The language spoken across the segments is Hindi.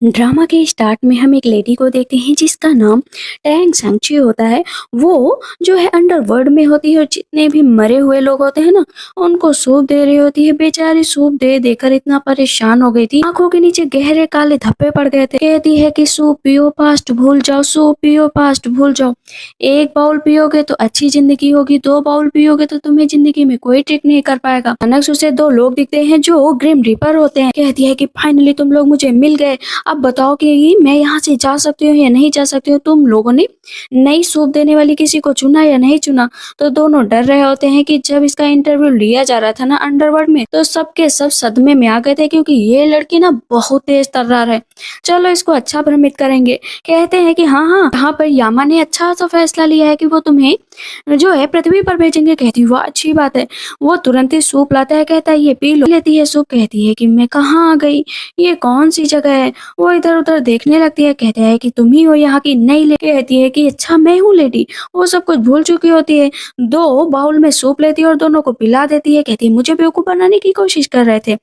ड्रामा के स्टार्ट में हम एक लेडी को देखते हैं जिसका नाम टैंग सांची होता है। वो जो है अंडरवर्ल्ड में होती है और जितने भी मरे हुए लोग होते हैं ना उनको सूप दे रही होती है। बेचारी सूप दे देकर इतना परेशान हो गई थी, आंखों के नीचे गहरे काले धब्बे पड़ गए थे। कहती है कि सूप पियो पास्ट भूल जाओ, सूप पियो पास्ट भूल जाओ। एक बाउल पियोगे तो अच्छी जिंदगी होगी, दो बाउल पियोगे तो तुम्हें जिंदगी में कोई ट्रिक नहीं कर पाएगा। अचानक उसे दो लोग दिखते हैं जो ग्रिम रीपर होते हैं। कहती है कि फाइनली तुम लोग मुझे मिल गए, अब बताओ कि मैं यहाँ से जा सकती हूँ या नहीं जा सकती हूँ। तुम लोगों ने नई सूप देने वाली किसी को चुना या नहीं चुना। तो दोनों डर रहे होते हैं कि जब इसका इंटरव्यू लिया जा रहा था ना अंडरवर्ल्ड में, तो सबके सब सदमे में आ गए थे क्योंकि ये लड़की ना बहुत तेज तर्रार है। चलो इसको अच्छा भ्रमित करेंगे। कहते हैं कि हाँ हाँ, यहाँ पर यामा ने अच्छा सा फैसला लिया है कि वो तुम्हें जो है पृथ्वी पर भेजेंगे। कहती है वाह अच्छी बात है। वो तुरंत ही सूप लाता है, कहता है ये पी लो। लेती है सूप, कहती है कि मैं कहाँ आ गई, ये कौन सी जगह है। वो इधर उधर देखने लगती है। कहते हैं कि तुम ही हो यहाँ की नई लेडी। कहती है कि अच्छा मैं हूँ लेडी। वो सब कुछ भूल चुकी होती है। दो बाउल में सूप लेती है और दोनों को पिला देती है। कहती है मुझे बेवकूफ बनाने की कोशिश कर रहे थे,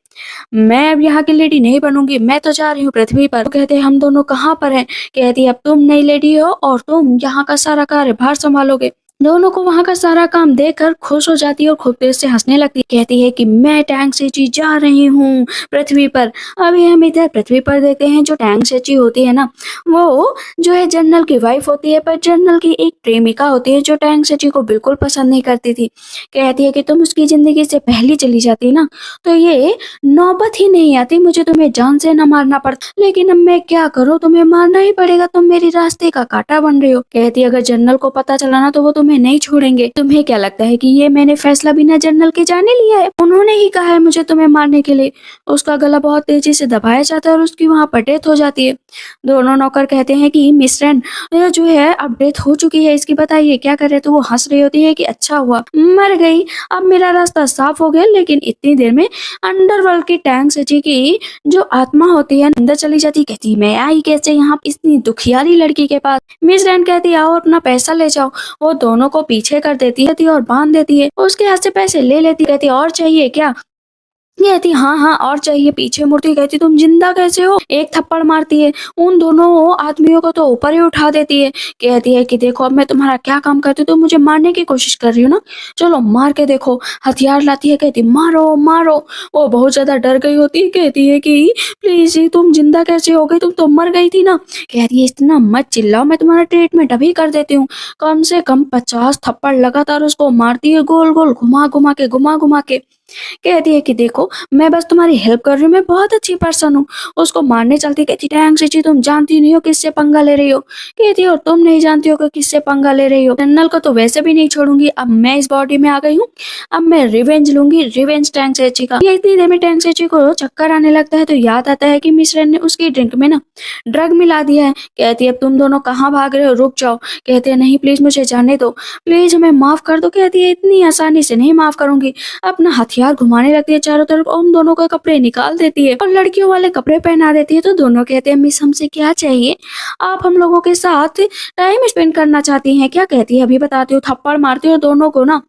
मैं अब यहाँ की लेडी नहीं बनूंगी, मैं तो जा रही हूँ पृथ्वी पर। कहते हैं हम दोनों कहाँ पर हैं। कहती है अब तुम नई लेडी हो और तुम यहाँ का सारा कार्यभार संभालोगे। दोनों को वहां का सारा काम देखकर खुश हो जाती है और खूब तेज से हंसने लगती है। कहती है कि मैं टैंग सेची जा रही हूँ पृथ्वी पर। अभी हम इधर पृथ्वी पर देखते हैं जो टैंग सेची होती है ना, वो जो है जनरल की वाइफ होती है, पर जनरल की एक प्रेमिका होती है जो टैंग सेची को बिल्कुल पसंद नहीं करती थी। कहती है कि तुम उसकी जिंदगी से पहले चली जाती ना तो ये नौबत ही नहीं आती, मुझे तुम्हें जान से न मारना पड़ता। लेकिन अब मैं क्या करूँ, तुम्हें मारना ही पड़ेगा, तुम मेरी रास्ते का कांटा बन रही हो। कहती है अगर जनरल को पता चला ना तो वो तुम्हें नहीं छोड़ेंगे। तुम्हें क्या लगता है कि ये मैंने फैसला बिना जनरल के जाने लिया है? उन्होंने ही कहा है मुझे तुम्हें मारने के लिए। उसका गला बहुत तेजी से दबाया जाता है और उसकी वहां पर डेथ हो जाती है। दोनों नौकर कहते हैं कि मिस रैन जो है अब डेथ हो चुकी है, इसकी बताइए क्या करे। तो वो हंस रही होती है कि अच्छा हुआ मर गई, अब मेरा रास्ता साफ हो गया। लेकिन इतनी देर में अंडरवर्ल्ड की टैंग सची की जो आत्मा होती है अंदर चली जाती। कहती मैं आई कैसे यहाँ इतनी दुखियारी लड़की के पास। मिस रैन कहती आओ अपना पैसा ले जाओ। वो दोनों को पीछे कर देती है और बांध देती है। उसके हाथ से पैसे ले लेती। कहती और चाहिए क्या। कहती हाँ हाँ और चाहिए। पीछे मुड़ती कहती तुम जिंदा कैसे हो। एक थप्पड़ मारती है, उन दोनों आदमियों को तो ऊपर ही उठा देती है। कहती है कि देखो अब मैं तुम्हारा क्या काम करती हूँ, तुम मुझे मारने की कोशिश कर रही हो ना, चलो मार के देखो। हथियार लाती है, कहती मारो मारो। वो बहुत ज्यादा डर गई होती है। कहती है कि प्लीज तुम जिंदा कैसे हो गई, तुम तो मर गई थी ना। कहती है इतना मत चिल्लाओ, मैं तुम्हारा ट्रीटमेंट अभी कर देती हूँ। कम से कम 50 थप्पड़ लगातार उसको मारती है, गोल गोल घुमा घुमा के। कहती है कि देखो मैं बस तुम्हारी हेल्प कर रही हूँ, मैं बहुत अच्छी पर्सन हूँ। उसको मारने चलती। कहती टैंग सेची तुम जानती नहीं हो किससे पंगा ले रही हो। कहती और तुम नहीं जानती हो कि किससे पंगा ले रही हो। जनरल को तो वैसे भी नहीं छोड़ूंगी, अब मैं इस बॉडी में आ गई हूँ, अब मैं रिवेंज लूंगी, रिवेंज टैंग सेची का। ये इतनी देर में टैंग सेची को चक्कर आने लगता है तो याद आता है कि मिश्रन ने उसकी ड्रिंक में ना ड्रग मिला दिया है। कहती है अब तुम दोनों कहाँ भाग रहे हो, रुक जाओ। कहते हैं नहीं प्लीज मुझे जाने दो, प्लीज हमें माफ कर दो। कहती है इतनी आसानी से नहीं माफ करूंगी। अपना हथियार घुमाने लगती है चारों तरफ, उन दोनों के कपड़े निकाल देती है और लड़कियों वाले कपड़े पहना देती है। तो दोनों कहते हैं मिस हमसे क्या चाहिए, आप हम लोगों के साथ टाइम स्पेंड करना चाहती हैं क्या। कहती है अभी बताती हूँ। थप्पड़ मारती है और दोनों को ना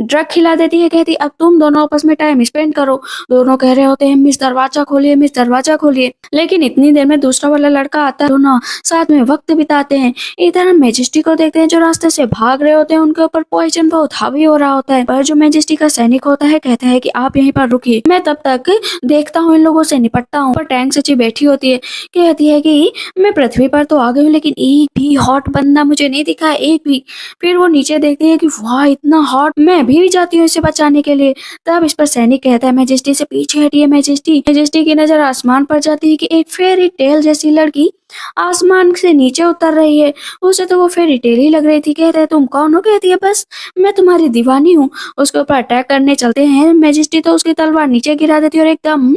ड्रग खिला देती है। कहती अब तुम दोनों आपस में टाइम स्पेंड करो। दोनों कह रहे होते हैं मिस दरवाजा खोलिए, मिस दरवाजा खोलिए। लेकिन इतनी देर में दूसरा वाला लड़का आता है, दोनों साथ में वक्त बिताते हैं। इधर हम मैजेस्टी को देखते हैं जो रास्ते से भाग रहे होते हैं, उनके ऊपर पॉइजन बहुत हावी हो रहा होता है। पर जो मैजेस्टी का सैनिक होता है कहता है कि आप यहीं पर रुकिए, मैं तब तक देखता हूँ इन लोगों से निपटता हूँ। पर टैंक सची बैठी होती है। कहती है कि मैं पृथ्वी पर तो आ गई हूँ लेकिन एक भी हॉट बंदा मुझे नहीं दिखा, एक भी। फिर वो नीचे देखती है कि वाह इतना हॉट, मैं अभी भी जाती हूँ इसे बचाने के लिए। तब इस पर सैनिक कहता है मैजेस्टी से पीछे हटिए। मैजेस्टी की नजर आसमान पर जाती है कि एक फेरी टेल जैसी लड़की आसमान से नीचे उतर रही है। उसे तो वो फेरी टेल ही लग रही थी। कहते हैं तुम कौन हो। कहती है बस मैं तुम्हारी दीवानी हूँ। उसके ऊपर अटैक करने चलते हैं। मैजेस्टी तो उसकी तलवार नीचे गिरा देती है और एकदम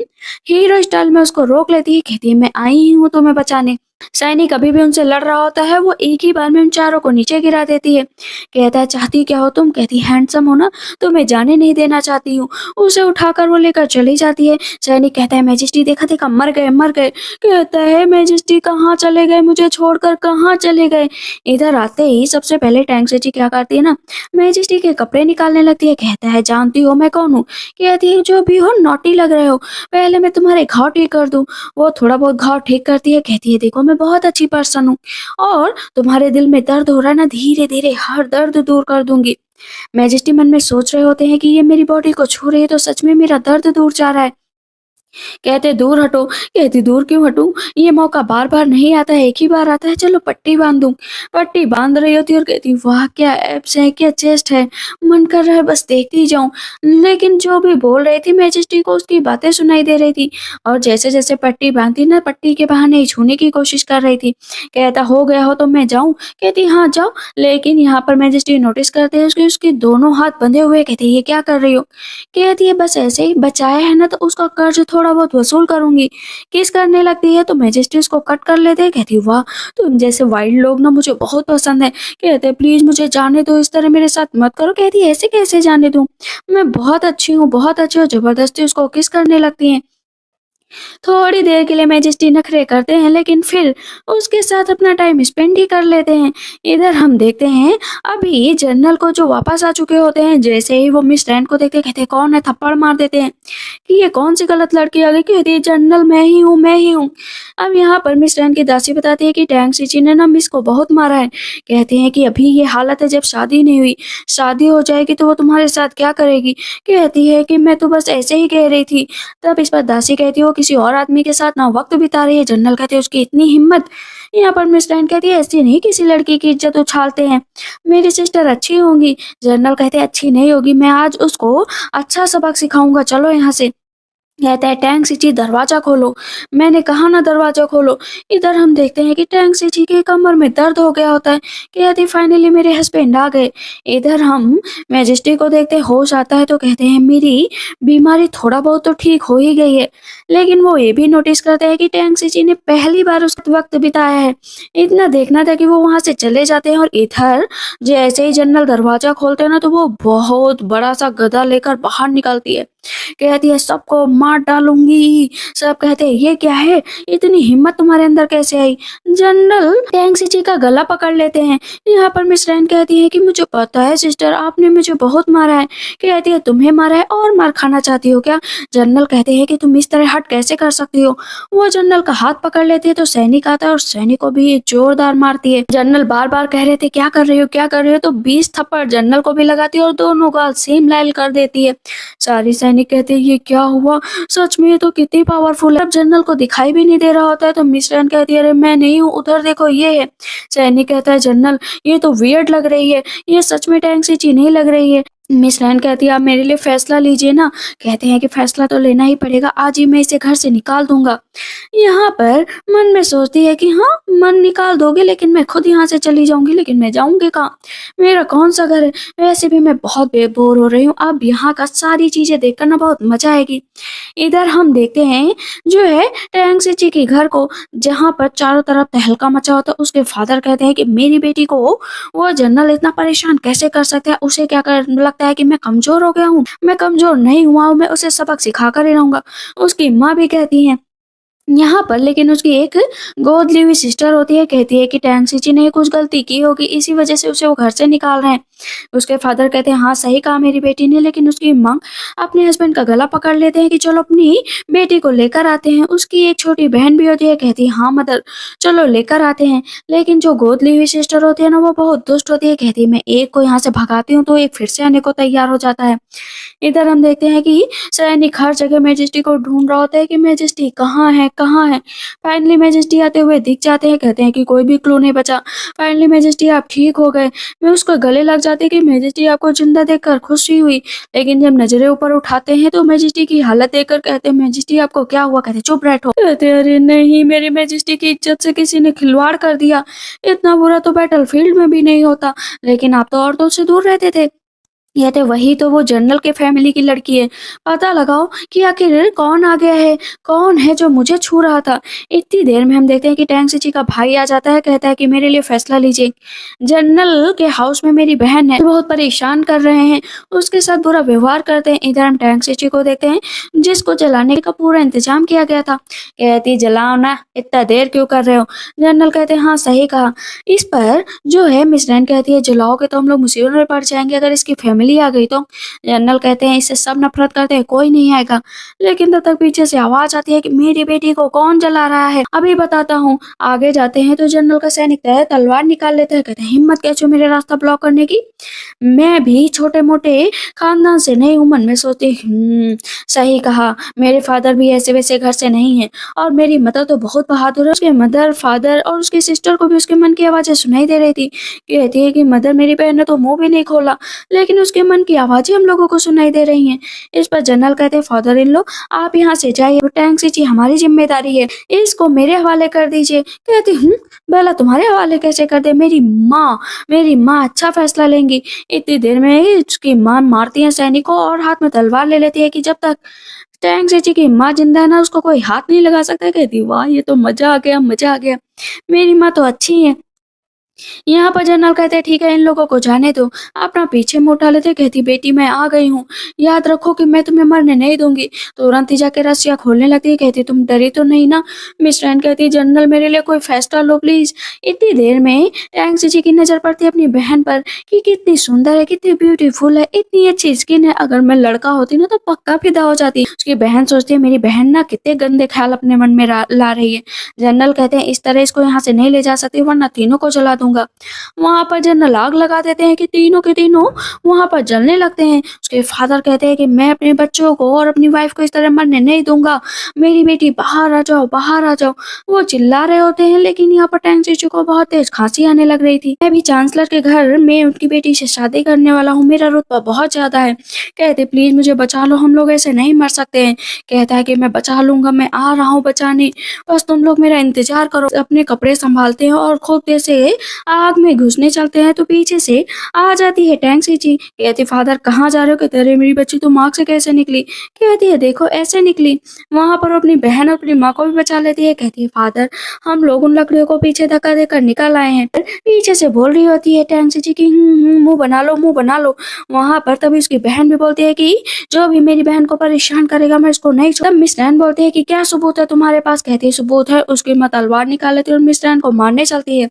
हीरो स्टाइल में उसको रोक लेती है। कहती है मैं आई हूँ तुम्हें बचाने। सैनिक अभी भी उनसे लड़ रहा होता है, वो एक ही बार में उन चारों को नीचे गिरा देती है। कहता है, चाहती क्या हो तुम? कहती, हैंडसम हो ना, तो मैं जाने नहीं देना चाहती हूँ। उसे उठाकर वो लेकर चली जाती है। सैनिक कहता है, मैजेस्टी देखा देखा, मर गए मर गए। कहता है, मैजेस्टी कहाँ चले गए, मुझे छोड़कर कहाँ चले गए? इधर आते ही सबसे पहले टैंक से क्या करती है ना, मैजेस्टी के कपड़े निकालने लगती है। कहता है, जानती हो मैं कौन हूँ? कहती है, जो भी हो, नॉटी लग रहे हो, पहले मैं तुम्हारे घाव ठीक कर दूं। वो थोड़ा बहुत घाव ठीक करती है। कहती है, देखो मैं बहुत अच्छी पर्सन हूँ, और तुम्हारे दिल में दर्द हो रहा है ना, धीरे धीरे हर दर्द दूर कर दूंगी। मैजेस्टी मन में सोच रहे होते हैं कि ये मेरी बॉडी को छू रही है तो सच में मेरा दर्द दूर जा रहा है। कहते, दूर हटो। कहती, दूर क्यों हटूं? ये मौका बार बार नहीं आता है, एक ही बार आता है, चलो पट्टी बांध दूं। पट्टी बांध रही होती है और कहती, वाह क्या एब्स है, क्या चेस्ट है, मन कर रहा है बस देखती जाऊं। लेकिन जो भी बोल रही थी मैजेस्टी को, उसकी बातें सुनाई दे रही थी, और जैसे जैसे पट्टी बांधती ना, पट्टी के बहाने ही छूने की कोशिश कर रही थी। कहता, हो गया हो तो मैं जाऊं? कहती, हाँ जाओ। लेकिन यहाँ पर मैजेस्टी नोटिस करते हैं उसके उसके दोनों हाथ बंधे हुए। कहती, ये क्या कर रही हो? कहती है, बस ऐसे ही, बचाया है ना तो उसका कर्ज थोड़ा बहुत वसूल करूंगी। किस करने लगती है तो मैजेस्टी उसको कट कर लेते हैं। कहती, वाह, तुम जैसे वाइल्ड लोग ना मुझे बहुत पसंद है। कहते, प्लीज मुझे जाने दो, इस तरह मेरे साथ मत करो। कहती, ऐसे कैसे जाने दूं, मैं बहुत अच्छी हूँ, बहुत अच्छी हूँ। जबरदस्ती उसको किस करने लगती है। थोड़ी देर के लिए मैजेस्टी नखरे करते हैं, लेकिन फिर उसके साथ अपना टाइम स्पेंड ही कर लेते हैं। इधर हम देखते हैं, अभी जनरल को जो वापस आ चुके होते हैं, जैसे ही वो मिस रैंड को देखते हैं, कहते हैं, कौन है? थप्पड़ मार देते हैं कि ये कौन सी गलत लड़की आ गई। कहती है, जनरल मैं ही हूँ, मैं ही हूँ। अब यहाँ पर मिस रैंड की दासी बताती है कि टैंग सीची ने ना मिस को बहुत मारा है। कहते हैं कि अभी ये हालत है, जब शादी नहीं हुई, शादी हो जाएगी तो वो तुम्हारे साथ क्या करेगी? कहती है कि मैं तो बस ऐसे ही कह रही थी। तब इस पर दासी कहती है, वो किसी और आदमी के साथ ना वक्त बिता रही है। जनरल कहते हैं, उसकी इतनी हिम्मत। यहाँ पर मिस रैंड कहती है, ऐसी नहीं किसी लड़की की इज्जत उछालते हैं, मेरी सिस्टर अच्छी होंगी। जनरल कहते हैं, अच्छी नहीं होगी, मैं आज उसको अच्छा सबक सिखाऊंगा, चलो यहाँ से। कहता है, टैंक सिची दरवाजा खोलो। मैंने कहा ना दरवाजा खोलो। इधर हम देखते हैं कि टैंक सिची के कमर में दर्द हो गया होता है। कहती, फाइनली मेरे हस्बैंड आ गए। इधर हम मैजेस्टी को देखते, होश आता है तो कहते हैं, मेरी बीमारी थोड़ा बहुत तो ठीक हो ही गई है। लेकिन वो ये भी नोटिस करते हैं कि टैंक सिची ने पहली बार उस वक्त बिताया है। इतना देखना था कि वो वहां से चले जाते हैं, और इधर जैसे ही जनरल दरवाजा खोलते हैं ना, तो वो बहुत बड़ा सा गदा लेकर बाहर निकलती है। कहती है, सबको मार डालूंगी। सब कहते हैं, ये क्या है, इतनी हिम्मत तुम्हारे अंदर कैसे आई? जनरल टैंग सिची का गला पकड़ लेते हैं। यहाँ पर मिस रैन कहती है कि मुझे पता है सिस्टर, आपने मुझे बहुत मारा है। कहती है, तुम्हें मारा है और मार खाना चाहती हो क्या? जनरल कहते हैं कि तुम इस तरह हट कैसे कर सकती हो? वो जनरल का हाथ पकड़ लेते हैं तो सैनिक आता है और सैनिक को भी जोरदार मारती है। जनरल बार बार कह रहे थे, क्या कर रही हो, क्या कर रही हो, तो 20 थप्पड़ जनरल को भी लगाती है और दोनों गाल सेम लाइल कर देती है। सारी सैनिक कहते हैं, ये क्या हुआ, सच में ये तो कितनी पावरफुल है। अब जनरल को दिखाई भी नहीं दे रहा होता है तो मिस रैन कहती है, अरे मैं नहीं हूँ, उधर देखो ये है। सैनिक कहता है, जनरल ये तो वियर्ड लग रही है, ये सच में टैंक सिची नहीं लग रही है। मिस रैन कहती है, आप मेरे लिए फैसला लीजिए ना। कहते हैं कि फैसला तो लेना ही पड़ेगा, आज ही मैं इसे घर से निकाल दूंगा। यहाँ पर मन में सोचती है कि हाँ, मन निकाल दोगे, लेकिन मैं खुद यहाँ से चली जाऊंगी, लेकिन मैं जाऊंगी कहाँ, मेरा कौन सा घर है? वैसे भी मैं बहुत बोर हो रही हूँ, अब यहाँ का सारी चीजें देखकर ना बहुत मजा आएगी। इधर हम देखते हैं, जो है टैंग सिची के घर को, जहाँ पर चारों तरफ तहलका मचा होता है। उसके फादर कहते हैं कि मेरी बेटी को वो जनरल इतना परेशान कैसे कर सकता है, उसे क्या कर लगता है कि मैं कमजोर हो गया हूँ? मैं कमजोर नहीं हुआ हूँ, मैं उसे सबक सिखा कर ही रहूंगा। उसकी माँ भी कहती है यहाँ पर, लेकिन उसकी एक गोद ली हुई सिस्टर होती है, कहती है कि टैंग सिची ने कुछ गलती की होगी, इसी वजह से उसे वो घर से निकाल रहे हैं। उसके फादर कहते हैं, हाँ सही कहा मेरी बेटी ने, लेकिन उसकी माँ अपने हस्बैंड का गला पकड़ लेते हैं कि चलो अपनी बेटी को लेकर आते हैं। उसकी एक छोटी बहन भी होती है, कहती है, हाँ मदर चलो लेकर आते हैं। लेकिन जो गोद ली हुई सिस्टर होती है ना, वो बहुत दुष्ट होती है, कहती है, मैं एक को यहाँ से भगाती हूँ तो एक फिर से आने को तैयार हो जाता है। इधर हम देखते हैं कि सैनिक हर जगह मैजेस्टी को ढूंढ रहा होता है कि मैजेस्टी कहाँ है, कहाँ है। फाइनली मैजेस्टी आते हुए दिख जाते हैं, कहते हैं कि कोई भी क्लू नहीं बचा, फाइनली मैजेस्टी आप ठीक हो गए। मैं उसको गले लग जाती कि मैजेस्टी आपको जिंदा देखकर खुशी हुई, लेकिन जब नजरें ऊपर उठाते हैं तो मैजेस्टी की हालत देखकर कहते हैं, मैजेस्टी आपको क्या हुआ? कहते, चुप बैठो। कहते, अरे नहीं, मेरी मैजेस्टी की इज्जत से किसी ने खिलवाड़ कर दिया, इतना बुरा तो बैटल फील्ड में भी नहीं होता, लेकिन आप तो औरतों से दूर रहते थे। कहते वही तो वो जनरल के फैमिली की लड़की है। पता लगाओ कि आखिर कौन आ गया है, कौन है जो मुझे छू रहा था। इतनी देर में हम देखते हैं कि टैंग जी का भाई आ जाता है, कहता है कि मेरे लिए फैसला लीजिए। जनरल के हाउस में मेरी बहन है, बहुत परेशान कर रहे हैं, उसके साथ बुरा व्यवहार करते हैं। इधर हम टैंग जी को देखते हैं जिसको जलाने का पूरा इंतजाम किया गया था। कहती जलाओ ना, इतना देर क्यों कर रहे हो। जनरल कहते हैं हाँ सही कहा। इस पर जो है मिस रैन कहती है जलाओगे तो हम लोग मुसीबत में पड़ जाएंगे, अगर इसकी फैमिली आ गई तो। जनरल कहते हैं इससे सब नफरत करते हैं, कोई नहीं आएगा। लेकिन तब तक पीछे से आवाज आती है कि मेरी बेटी को कौन जला रहा है, अभी बताता हूँ। आगे जाते हैं तो जनरल का सैनिक तलवार निकाल लेते हैं। कहते हैं हिम्मत कैसे मेरे रास्ता ब्लॉक करने की, मैं भी छोटे मोटे खानदान से नहीं हूँ। मन में सोचती सही कहा, मेरे फादर भी ऐसे वैसे घर से नहीं है, और मेरी मदर तो बहुत बहादुर है। उसके मदर फादर और उसकी सिस्टर को भी उसके मन की आवाजें सुनाई दे रही थी। कहती है कि मदर मेरी बहन ने तो मुंह भी नहीं खोला, लेकिन उसके मन की आवाजें हम लोगों को सुनाई दे रही हैं। इस पर जनरल कहते हैं फादर इन लो आप यहाँ से जाइए, टैंक जी हमारी जिम्मेदारी है, इसको मेरे हवाले कर दीजिए। कहती हूँ बेला तुम्हारे हवाले कैसे कर दे, मेरी माँ अच्छा फैसला लेंगी। इतनी देर में ही उसकी माँ मारती है सैनिक को और हाथ में तलवार ले लेती है कि जब तक टैंक जी की माँ जिंदा है ना उसको कोई हाथ नहीं लगा सकता। कहती वाह ये तो मजा आ गया, मजा आ गया, मेरी माँ तो अच्छी है। यहाँ पर जनरल कहते हैं ठीक है इन लोगों को जाने दो, अपना पीछे मुंह उठा लेते। कहती बेटी मैं आ गई हूँ, याद रखो कि मैं तुम्हें मरने नहीं दूंगी। तुरंत ही जाके रस्सियाँ खोलने लगती है। कहती तुम डरी तो नहीं ना। मिस रैन कहती जनरल मेरे लिए कोई फैसला लो प्लीज। इतनी देर में टैंक जी की नजर पड़ती है अपनी बहन पर कि कितनी सुंदर है, कितनी ब्यूटीफुल है, इतनी अच्छी स्किन है, अगर मैं लड़का होती ना तो पक्का फिदा हो जाती। उसकी बहन सोचती है मेरी बहन ना कितने गंदे ख्याल अपने मन में ला रही है। जनरल कहते हैं इस तरह इसको यहाँ से नहीं ले जा सकती वरना तीनों को जला दूंगा। वहां पर जनरल आग लगा देते हैं कि तीनों के तीनों वहां पर जलने लगते हैं। उसके फादर कहते हैं कि मैं अपने बच्चों को और अपनी वाइफ को इस तरह मरने नहीं दूंगा, मेरी बेटी बाहर आ जाओ, बाहर आ जाओ। वो चिल्ला रहे होते हैं लेकिन यहाँ पर टैंक जीजू को बहुत तेज खांसी आने लग रही थी। मैं भी चांसलर के घर में उनकी बेटी से शादी करने वाला हूँ, मेरा रुतबा बहुत ज्यादा है। कहते प्लीज मुझे बचा लो, हम लोग ऐसे नहीं मर सकते हैं। कहता है कि मैं बचा लूंगा, मैं आ रहा हूँ बचाने, बस तुम लोग मेरा इंतजार करो। अपने कपड़े संभालते हैं और खुद से आग में घुसने चलते हैं तो पीछे से आ जाती है टैंक जी। कहती फादर कहाँ जा रहे हो। कहते अरे मेरी बच्ची तुम आग से कैसे निकली। कहती है देखो ऐसे निकली। वहां पर अपनी बहन और अपनी माँ को भी बचा लेती है। कहती है फादर हम लोग उन लकड़ियों को पीछे धक्का देकर निकल आए हैं। पीछे से बोल रही होती है टैंक जी की मुंह बना लो, मुंह बना लो। वहां पर तभी उसकी बहन भी बोलती है कि जो भी मेरी बहन को परेशान करेगा मैं इसको नहीं छोड़। तब मिस रैन बोलती है कि क्या सबूत है तुम्हारे पास। कहती है सबूत है। उसकी माँ तलवार निकाल लेती है और मिस रैन को मारने चलती है।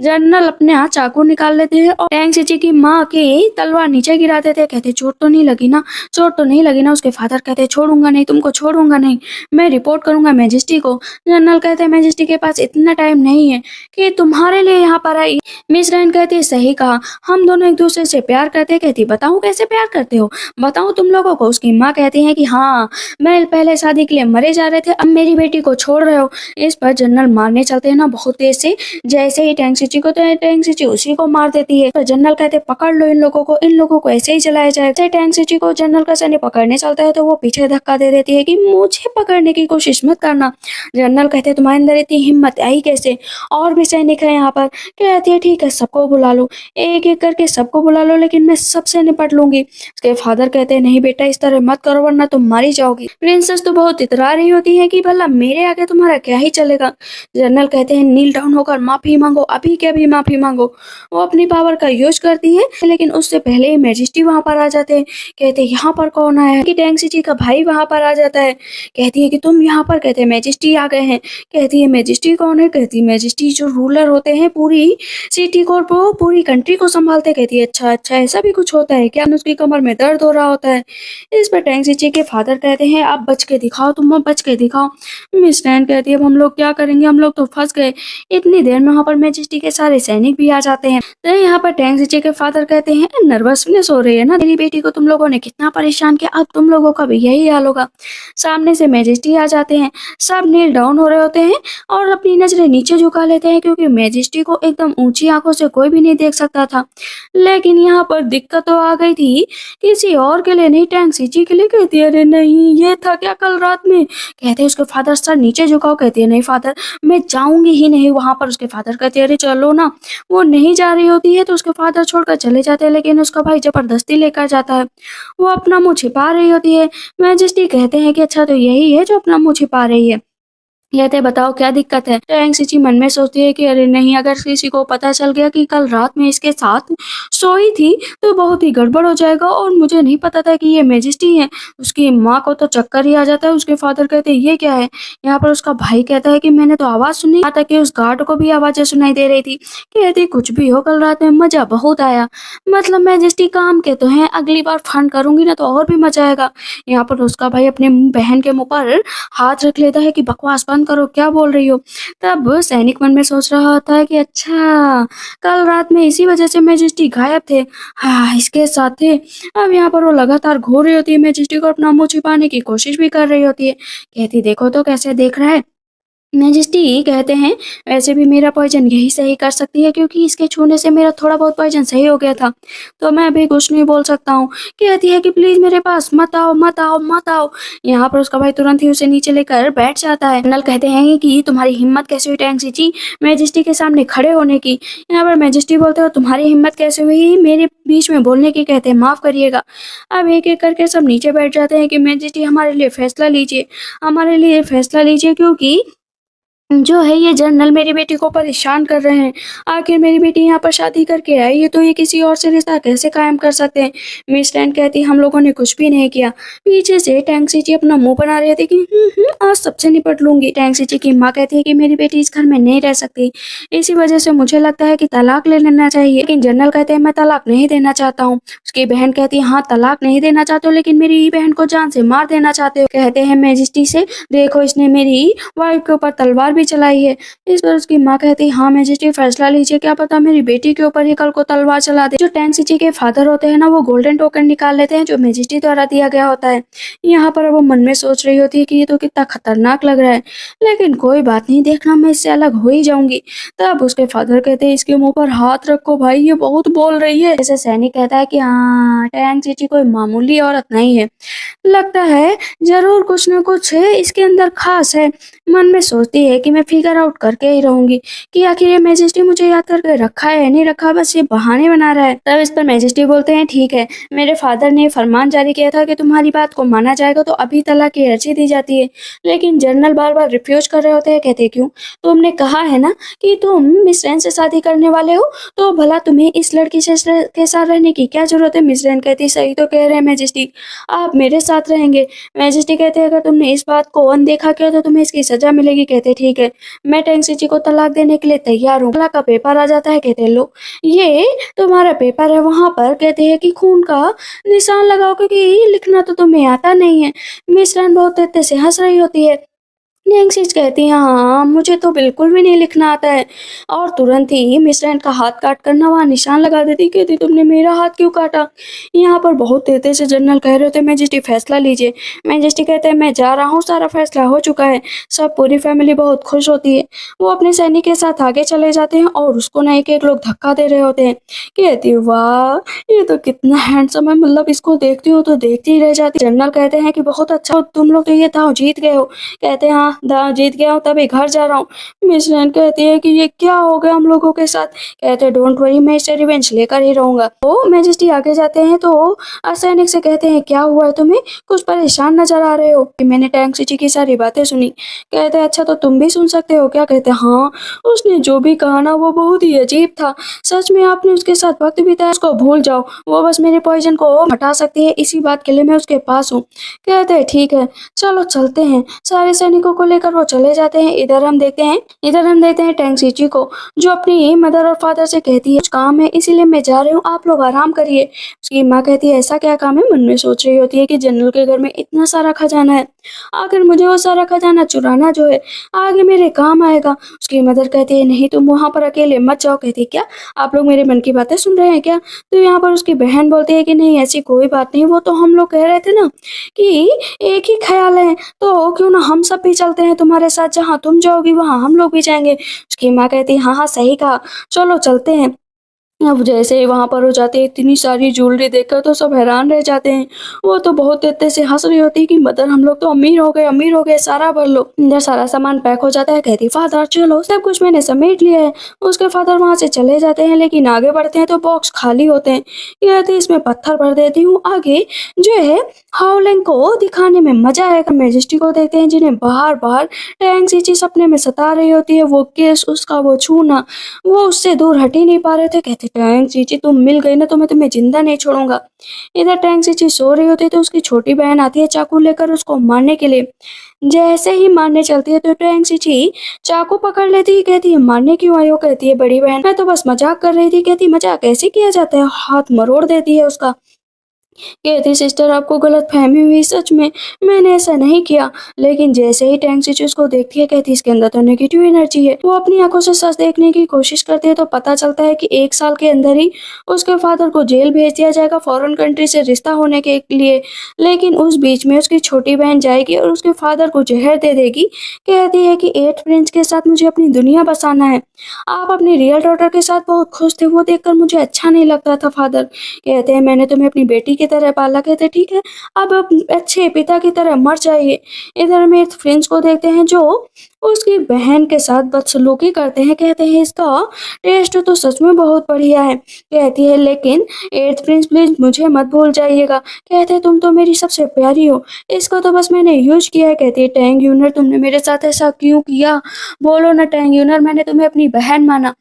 जनरल अपने हाथ चाकू निकाल लेते हैं और टैंक जी की माँ की तलवार नीचे गिरा देते हैं। कहते चोट तो नहीं लगी ना, चोट तो नहीं लगी ना। उसके फादर कहते छोड़ूंगा नहीं, तुमको छोड़ूंगा नहीं, मैं रिपोर्ट करूंगा मैजिस्ट्री को। जनरल कहते हैं मैजिस्ट्री के पास इतना टाइम नहीं है कि तुम्हारे लिए यहाँ पर आई। मिस रैन कहती है सही कहा, हम दोनों एक दूसरे से प्यार करते हैं। कहती बताऊं कैसे प्यार करते हो, बताऊं तुम लोगों को। उसकी माँ कहती है कि हाँ मैं पहले शादी के लिए मरे जा रहे थे, अब मेरी बेटी को छोड़ रहे हो। इस पर जनरल मारने चलते हैं ना बहुत तेज से। जैसे ही टैंक जी को तो टैंक जी उसी को मार देती है। तो जनरल कहते पकड़ लो इन लोगों को ऐसे ही चलाया जाए। टैंक जी को जनरल का सैनिक पकड़ने चलता है तो वो पीछे धक्का दे देती है कि मुझे पकड़ने की कोशिश मत करना। जनरल कहते तुम्हारे अंदर इतनी हिम्मत आई कैसे, और भी सैनिक है यहाँ पर। कहती है ठीक है सबको बुला लो, एक एक करके सबको बुला लो, लेकिन मैं सबसे निपट लूंगी। उसके फादर कहते हैं नहीं बेटा इस तरह मत करो वरना तुम मारी जाओगी। प्रिंसेस तो बहुत इतरा रही होती है कि भला मेरे आगे तुम्हारा क्या ही चलेगा। जनरल कहते हैं नील डाउन होकर माफी मांगो, अभी के अभी माफी मांगो। वो अपनी पावर का यूज करती है लेकिन उससे पहले ही मैजिस्ट्री वहां पर आ जाते हैं। कहते हैं यहाँ पर कौन आया है। कि टैंक जी का भाई वहां पर आ जाता है। कहती है कि तुम यहाँ पर। कहते हैं मैजिस्ट्री आ गए हैं। कहती है मैजिस्ट्री कौन है। कहती है मैजिस्ट्री जो रूलर होते हैं पूरी सिटी को, पूरी कंट्री को संभालते। कहती है अच्छा अच्छा ऐसा भी कुछ होता है क्या। उसकी कमर में दर्द हो रहा होता है। इस पर टैंक जी के फादर कहते हैं अब बच के दिखाओ, तुम अब बच के दिखाओ। मिस रैन कहती है अब हम लोग क्या करेंगे, हम लोग तो फंस गए। इतनी देर में वहां पर मैजिस्ट्री के सारे सैनिक भी आ जाते हैं। तो यहाँ पर टैंक जी के फादर कहते हैं नर्वसनेस हो रही है ना, मेरी बेटी को तुम लोगों ने कितना परेशान किया, अब तुम लोगों का भी यही हाल होगा। सामने से मैजिस्ट्री आ जाते हैं, सब नील डाउन हो रहे होते हैं और अपनी नजरें नीचे झुका लेते हैं क्योंकि मैजिस्ट्री को एकदम ऊंची आंखों से कोई भी नहीं देख सकता था। लेकिन यहाँ पर दिक्कत तो आ गई थी किसी और के लिए नहीं, टैंक जी के लिए। कहती है अरे नहीं ये था क्या कल रात में। कहते हैं उसके फादर सर नीचे झुकाओ। कहती है नहीं फादर मैं जाऊंगी ही नहीं वहां पर। उसके फादर कहते हैं अरे चलो ना। ना वो नहीं जा रही होती है तो उसके फादर छोड़कर चले जाते हैं, लेकिन उसका भाई ज़बरदस्ती लेकर जाता है। वो अपना मुँह छिपा रही होती है। मैजेस्टी कहते हैं कि अच्छा तो यही है जो अपना मुँह छिपा रही है। कहते बताओ क्या दिक्कत है? तो एंग्ज़ायटी मन में सोचती है कि अरे नहीं, अगर किसी को पता चल गया कि कल रात में इसके साथ सोई थी तो बहुत ही गड़बड़ हो जाएगा, और मुझे नहीं पता था कि ये मैजेस्टी है। उसकी माँ को तो चक्कर ही आ जाता है। उसके फादर कहते हैं ये क्या है? यहाँ पर उसका भाई कहता है कि मैंने तो आवाज़ सुनी, यहाँ तक कि उस गार्ड को भी आवाज़ें सुनाई दे रही थी। कहती कुछ भी हो, कल रात में मज़ा बहुत आया। मतलब मैजेस्टी काम के तो हैं, अगली बार फन करूँगी ना तो और भी मज़ा आएगा। यहाँ पर उसका भाई अपने बहन के मुँह पर हाथ रख लेता है कि बकवास बंद करो, क्या बोल रही हो? तब सैनिक मन में सोच रहा होता है कि अच्छा, कल रात में इसी वजह से मैजेस्टी गायब थे। हाँ, इसके साथ थे। अब यहाँ पर वो लगातार घूर रही होती है, मैजेस्टी को अपना मुँह छिपाने की कोशिश भी कर रही होती है। कहती देखो तो कैसे देख रहा है। मैजेस्टी कहते हैं वैसे भी मेरा पॉइज़न यही सही कर सकती है, क्योंकि इसके छूने से मेरा थोड़ा बहुत पॉइज़न सही हो गया था, तो मैं अभी कुछ नहीं बोल सकता हूँ। कहती है कि प्लीज़ मेरे पास मत आओ, मत आओ, मत आओ। यहाँ पर उसका भाई तुरंत ही उसे नीचे लेकर बैठ जाता है। नल कहते हैं कि तुम्हारी हिम्मत कैसे हुई टैंक्सी मैजेस्टी के सामने खड़े होने की? यहाँ पर मैजेस्टी बोलते हो तुम्हारी हिम्मत कैसे हुई मेरे बीच में बोलने की? कहते हैं माफ़ करिएगा। अब एक-एक करके सब नीचे बैठ जाते हैं कि मैजेस्टी हमारे लिए फैसला लीजिए, हमारे लिए फैसला लीजिए, क्योंकि जो है ये जनरल मेरी बेटी को परेशान कर रहे हैं। आखिर मेरी बेटी यहाँ पर शादी करके आई है तो ये किसी और से रिश्ता कैसे कायम कर सकते हैं? मिस टैन कहती हम लोगों ने कुछ भी नहीं किया। पीछे से टैंक्सी अपना मुँह बना रही थी कि आज सबसे निपट लूँगी। टैंक्सी की माँ कहती है कि मेरी बेटी इस घर में नहीं रह सकती। इसी वजह से मुझे लगता है कि तलाक ले लेना चाहिए। लेकिन जनरल कहते हैं मैं तलाक नहीं देना चाहता हूँ। उसकी बहन कहती है हाँ, तलाक नहीं देना चाहते हो, लेकिन मेरी बहन को जान से मार देना चाहते हो। कहते हैं मैजेस्टी से देखो इसने मेरी वाइफ के ऊपर तलवार भी चलाई है। इस पर उसकी माँ कहती हाँ मैजेस्टी फैसला लीजिए, क्या पता मेरी बेटी के ऊपर ही कल को तलवार चला दे। जो टैंक्सी के फादर होते हैं ना वो गोल्डन टोकन निकाल लेते हैं जो मैजेस्टी द्वारा दिया गया होता है। यहाँ पर वो मन में सोच रही होती है कि ये तो कितना खतरनाक लग रहा है, लेकिन कोई बात नहीं, देखना मैं इससे अलग हो ही जाऊंगी। तब उसके फादर कहते हैं इसके मुंह पर हाथ रखो भाई, ये बहुत बोल रही है। जैसे सैनिक कहता है कि हाँ टैंक्सी कोई मामूली औरत नहीं है, लगता है जरूर कुछ न कुछ है इसके अंदर खास है। मन में सोचती है कि मैं फिगर आउट करके ही रहूंगी कि आखिर ये मैजेस्टी मुझे याद करके रखा है या नहीं रखा, बस ये बहाने बना रहा है। तब इस पर मैजेस्टी बोलते हैं ठीक है, मेरे फादर ने फरमान जारी किया था कि तुम्हारी बात को माना जाएगा तो अभी तलाक की अर्जी दी जाती है। लेकिन जनरल बार बार रिफ्यूज कर रहे होते हैं। कहते क्यों? तुमने कहा है ना कि तुम मिस रैन से शादी करने वाले हो, तो भला तुम्हें इस लड़की से के साथ रहने की क्या जरूरत है? मिस रैन कहती सही तो कह रहे हैं मैजेस्टी, आप मेरे साथ रहेंगे। मैजेस्टी कहते हैं अगर तुमने इस बात को अनदेखा किया तो तुम्हें इसकी सजा मिलेगी। कहते ठीक है, मैं टैंक्सी को तलाक देने के लिए तैयार हूँ। तलाक का पेपर आ जाता है। कहते लो ये तुम्हारा पेपर है। वहां पर कहते हैं कि खून का निशान लगाओ, क्योंकि लिखना तो तुम्हें आता नहीं है। मिस रैन बहुत तेज से हंस रही होती है। नेंगसिज कहती है हाँ मुझे तो बिल्कुल भी नहीं लिखना आता है, और तुरंत ही मिस रैन का हाथ काट कर ना वहाँ निशान लगा देती। कहती तुमने मेरा हाथ क्यों काटा? यहाँ पर बहुत तेजी से जनरल कह रहे थे मैजेस्टी फैसला लीजिए। मैजेस्टी कहते हैं मैं जा रहा हूँ, सारा फैसला हो चुका है। सब पूरी फैमिली बहुत खुश होती है। वो अपने सैनिक के साथ आगे चले जाते हैं और उसको ना एक एक लोग धक्का दे रहे होते हैं। कहती वाह ये तो कितना हैंडसम है, मतलब इसको देखती हूँ तो देखती ही रह जाती। जनरल कहते हैं कि बहुत अच्छा, तुम लोग तो ये दांव जीत गए हो। कहते हैं हाँ दांव जीत गया हूँ, तभी घर जा रहा हूँ। मिस रैन कहती है कि ये क्या हो गया हम लोगों के साथ? कहते हैं डोंट वरी, मैं इससे रिवेंज लेकर ही रहूंगा। तो मैजेस्टी आगे जाते हैं तो सैनिक से कहते हैं क्या हुआ है तुम्हें, कुछ परेशान नजर आ रहे हो? कि मैंने टैंक्सी की सारी बातें सुनी। कहते हैं अच्छा तो तुम भी सुन सकते हो क्या? कहते हैं हाँ, उसने जो भी कहा ना वो बहुत ही अजीब था। सच में आपने उसके साथ वक्त बिताया, उसको भूल जाओ, वो बस मेरे पॉइजन को हटा सकती है, इसी बात के लिए मैं उसके पास हूँ। कहते हैं ठीक है चलो चलते हैं। सारे सैनिकों को लेकर वो चले जाते हैं। इधर हम देखते हैं टैंक्सी को जो अपनी मदर और फादर से कहती है कुछ काम है इसीलिए मैं जा रही हूँ, आप लोग आराम करिए। उसकी माँ कहती है ऐसा क्या काम है? मन में सोच रही होती है कि जनरल के घर में इतना सारा खजाना है, आखिर मुझे वो सारा खजाना चुराना जो है आगे मेरे काम आएगा। उसकी मदर कहती है नहीं तुम वहां पर अकेले मत जाओ। कहती क्या आप लोग मेरे मन की बातें सुन रहे हैं क्या? तो यहाँ पर उसकी बहन बोलती है कि नहीं ऐसी कोई बात नहीं, वो तो हम लोग कह रहे थे ना कि एक ही ख्याल है, तो क्यों ना हम सब भी चलते हैं तुम्हारे साथ, जहाँ तुम जाओगी वहां हम लोग भी जाएंगे। उसकी माँ कहती है हाँ हाँ सही कहा, चलो चलते हैं। अब जैसे ही वहाँ पर हो जाते हैं, इतनी सारी ज्वेलरी देखकर तो सब हैरान रह जाते हैं। वो तो बहुत तेज़ से हँस रही होती है कि मदर हम लोग तो अमीर हो गए, सारा भर लो। इधर सारा सामान पैक हो जाता है, कहती फादर चलो सब कुछ मैंने समेट लिया है। उसके फादर वहाँ से चले जाते हैं, लेकिन आगे बढ़ते हैं तो बॉक्स खाली होते हैं। कहती इसमें पत्थर भर देती हूँ, आगे जो है हाउलिंग को दिखाने में मजा आएगा। मैजेस्टी को देखते हैं जिन्हें बार-बार टैंग सी चीज़ सपने में सता रही होती है, वो केस उसका वो छूना, वो उससे दूर हट ही नहीं पा रहे थे। कहते टैंग चीची तुम मिल गई ना तो मैं तुम्हें जिंदा नहीं छोड़ूंगा। इधर टैंग चीची सो रही होती है तो उसकी छोटी बहन आती है चाकू लेकर उसको मारने के लिए। जैसे ही मारने चलती है तो टैंग चीची चाकू पकड़ लेती है, कहती है मारने क्यों आई हो? कहती है बड़ी बहन मैं तो बस मजाक कर रही थी। कहती मजाक कैसे किया जाता है? हाथ मरोड़ देती है उसका। कहती सिस्टर आपको गलतफहमी हुई, सच में मैंने ऐसा नहीं किया। लेकिन जैसे ही टैंक चीची उसको देखती है कहती इसके अंदर तो नेगेटिव एनर्जी है। वो अपनी आंखों से सच देखने की कोशिश करती है तो पता चलता है कि 1 साल के अंदर ही उसके फादर को जेल भेज दिया जाएगा फॉरेन कंट्री से रिश्ता होने के लिए। लेकिन उस बीच में उसकी छोटी बहन जाएगी और उसके फादर को जहर दे देगी। कहती है कि 8 प्रिंस के साथ मुझे अपनी दुनिया बसाना है। आप अपनी रियल डॉटर के साथ बहुत खुश थे, वो देखकर मुझे अच्छा नहीं लगता था फादर। कहते हैं मैंने तुम्हें अपनी बेटी की तरह पाला। कहते ठीक है अब आप अच्छे पिता की तरह मर जाइए। इधर में फ्रेंड्स को देखते हैं जो उसकी बहन के साथ बदसलूकी करते हैं। कहते हैं इसका टेस्ट तो सच में बहुत बढ़िया है। कहती है लेकिन 8 प्रिंस प्लीज मुझे मत भूल जाइएगा। कहते हैं तुम तो मेरी सबसे प्यारी हो, इसको तो बस मैंने यूज किया है। कहती है टैंग यूनर तुमने मेरे साथ ऐसा क्यों किया? बोलो ना टैंग यूनर, मैंने तुम्हें अपनी बहन माना।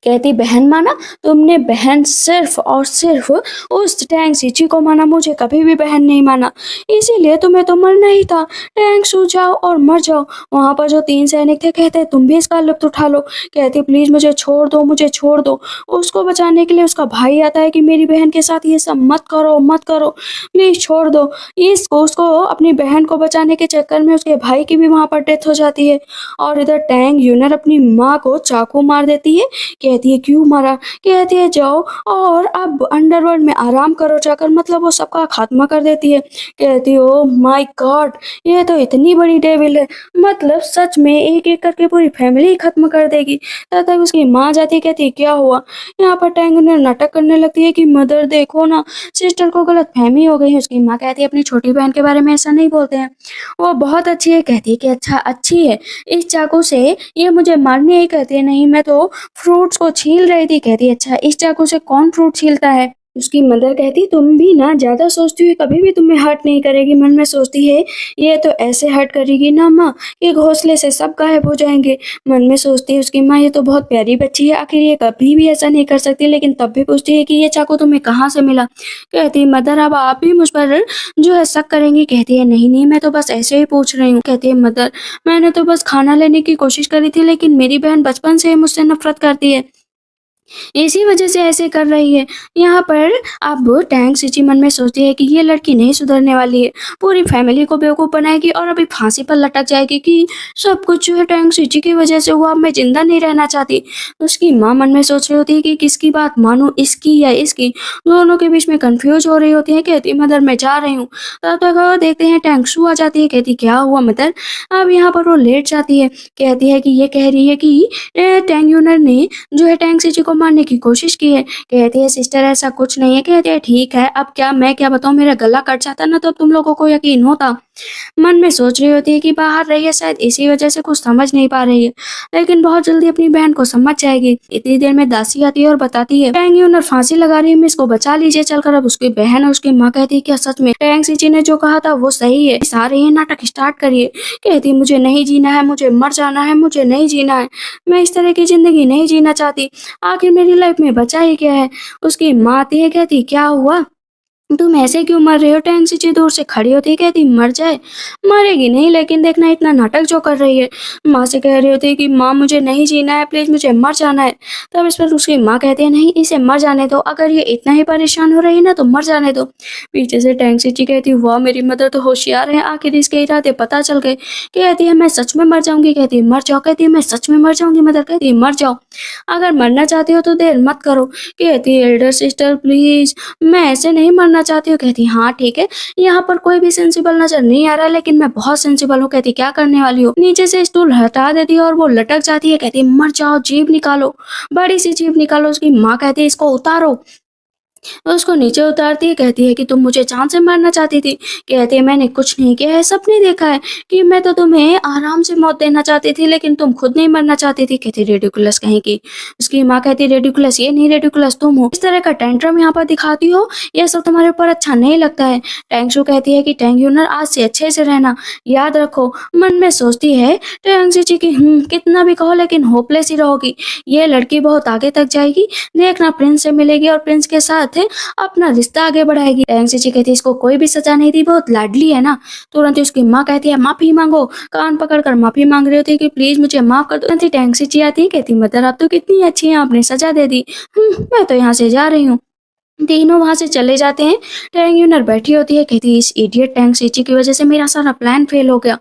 कहती बहन माना? तुमने बहन सिर्फ और सिर्फ उस टैंग सीची को माना, मुझे कभी भी बहन नहीं माना। इसीलिए तुम्हें तो मरना ही था। टैंग सो जाओ और मर जाओ। वहां पर जो 3 सैनिक थे कहते तुम भी इसका लुत्फ उठा लो। कहती प्लीज मुझे छोड़ दो, मुझे छोड़ दो। उसको बचाने के लिए उसका भाई आता है कि मेरी बहन के साथ ये सब मत करो मत करो, प्लीज छोड़ दो। इसको उसको अपनी बहन को बचाने के चक्कर में उसके भाई की भी वहां पर डेथ हो जाती है। और इधर टैंग यूनर अपनी माँ को चाकू मार देती है। कहती है क्यों मारा? कहती है जाओ और अब अंडरवर्ल्ड में आराम करो जाकर, मतलब वो सबका खात्मा कर देती है। कहती है ओ माय गॉड, ये तो इतनी बड़ी डेविल है, मतलब सच में एक एक करके पूरी फैमिली ही खत्म कर देगी। तब तक उसकी माँ जाती है, कहती है क्या हुआ? यहाँ पर टैंग ने नाटक करने लगती है कि मदर देखो ना, सिस्टर को गलत फहमी हो गई है। उसकी माँ कहती है अपनी छोटी बहन के बारे में ऐसा नहीं बोलते हैं, वो बहुत अच्छी है। कहती है कि अच्छा अच्छी है, इस चाकू से ये मुझे मारने ही कहती है। नहीं मैं तो फ्रूट्स को छील रही थी। कहती अच्छा इस चाकू से कौन फ्रूट छीलता है? उसकी मदर कहती तुम भी ना ज्यादा सोचती हुई कभी भी तुम्हें हर्ट नहीं करेगी। मन में सोचती है ये तो ऐसे हर्ट करेगी ना माँ कि घोंसले से सब गायब हो जाएंगे। मन में सोचती है उसकी माँ ये तो बहुत प्यारी बच्ची है, आखिर ये कभी भी ऐसा नहीं कर सकती। लेकिन तब भी पूछती है कि ये चाकू तुम्हें कहाँ से मिला? कहती मदर अब आप भी मुझ पर जो है शक करेंगी। कहती है नहीं नहीं मैं तो बस ऐसे ही पूछ रही हूँ। कहती है मदर मैंने तो बस खाना लेने की कोशिश करी थी, लेकिन मेरी बहन बचपन से ही मुझसे नफरत करती है, इसी वजह से ऐसे कर रही है। यहाँ पर अब टैंग सिची मन में सोचती है कि ये लड़की नहीं सुधरने वाली है, पूरी फैमिली को बेवकूफ़ बनाएगी और अभी फांसी पर लटक जाएगी कि सब कुछ जो है टैंग सिची की वजह से हुआ, अब मैं जिंदा नहीं रहना चाहती। उसकी माँ मन में सोच रही होती है कि किसकी बात मानूं, इसकी या इसकी। दोनों के बीच में कंफ्यूज हो रही होती है। कहती मदर मैं जा रही हूँ। तब तक वो देखते हैं टैंग सू आ जाती है। कहती क्या हुआ मदर? अब यहाँ पर वो लेट जाती है। कहती है कि ये कह रही है कि टैंग यूनर ने जो है टैंग सिची को मारने की कोशिश की है। कहती है सिस्टर ऐसा कुछ नहीं है। कहती है ठीक है अब क्या मैं क्या बताऊं, मेरा गला कट जाता ना तो अब तुम लोगों को यकीन होता। मन में सोच रही होती है कि बाहर रही है, शायद इसी वजह से कुछ समझ नहीं पा रही है, लेकिन बहुत जल्दी अपनी बहन को समझ जाएगी। इतनी देर में दासी आती है और बताती है टैंग यूनर फांसी लगा रही है, मैं इसको बचा लीजिए चलकर। अब उसकी बहन और उसकी माँ कहती है क्या सच में टैंग सिची ने जो कहा था वो सही है? सारे ये नाटक स्टार्ट करिए। कहती मुझे नहीं जीना है, मुझे मर जाना है, मुझे नहीं जीना है, मैं इस तरह की जिंदगी नहीं जीना चाहती, आखिर मेरी लाइफ में बचा ही क्या है? उसकी माँ आती है, कहती क्या हुआ, तुम ऐसे क्यों मर रहे हो? टैंग सिची दूर से खड़ी होती है, कहती मर जाए? मरेगी नहीं, लेकिन देखना इतना नाटक जो कर रही है। माँ से कह रही होती है कि माँ मुझे नहीं जीना है, प्लीज मुझे मर जाना है। तब इस पर उसकी माँ कहती है नहीं इसे मर जाने दो, अगर ये इतना ही परेशान हो रही है ना तो मर जाने दो। पीछे से टैंग सिची कहती वाह मेरी मदर तो होशियार है, आखिर इसके इरादे पता चल गए। कहती है मैं सच में मर जाऊंगी। कहती है मर जाओ। कहती है मैं सच में मर जाऊंगी। मदर कहती है मर जाओ, अगर मरना चाहती हो तो देर मत करो। कहती है एल्डर सिस्टर प्लीज मैं ऐसे नहीं मरना करना चाहती हो? कहती हाँ ठीक है, यहाँ पर कोई भी सेंसिबल नजर नहीं आ रहा, लेकिन मैं बहुत सेंसिबल हूँ। कहती क्या करने वाली हो? नीचे से स्टूल हटा देती है और वो लटक जाती है। कहती मर जाओ, जीभ निकालो, बड़ी सी जीभ निकालो। उसकी माँ कहती है इसको उतारो। उसको नीचे उतारती है, कहती है कि तुम मुझे जान से मारना चाहती थी। कहती है मैंने कुछ नहीं किया है, सपने देखा है कि मैं तो तुम्हें आराम से मौत देना चाहती थी, लेकिन तुम खुद नहीं मरना चाहती थी। कहती रेडिकुलस कहीं की। उसकी माँ कहती रेडिकुलस ये नहीं, रेडिकुलस तुम हो। इस तरह का टेंट्रम यहाँ पर दिखाती हो, यह सब तुम्हारे ऊपर अच्छा नहीं लगता है। टैंगशु कहती है कि टैंग यूनर आज से अच्छे से रहना, याद रखो। मन में सोचती है टैंग सीची की कितना भी कहो लेकिन होपलेस ही रहोगी। ये लड़की बहुत आगे तक जाएगी, देखना प्रिंस से मिलेगी और प्रिंस के साथ अपना रिश्ता आगे बढ़ाएगी। टैंग सीची कहती है इसको कोई भी सजा नहीं दी, बहुत लाडली है ना। तुरंत ही उसकी माँ कहती है माफी मांगो। कान पकड़कर माफी मांग रही होती है कि प्लीज मुझे माफ कर दो। तुरंत ही टैंग सीची आती है, कहती मदर आप तो कितनी अच्छी हैं, आपने सजा दे दी। मैं तो यहाँ से जा रही हूँ। तीनों वहां से चले जाते हैं। टैंग यूनर बैठी होती है, कहती इस इडियट टैंग सीची की वजह से मेरा सारा प्लान फेल हो गया।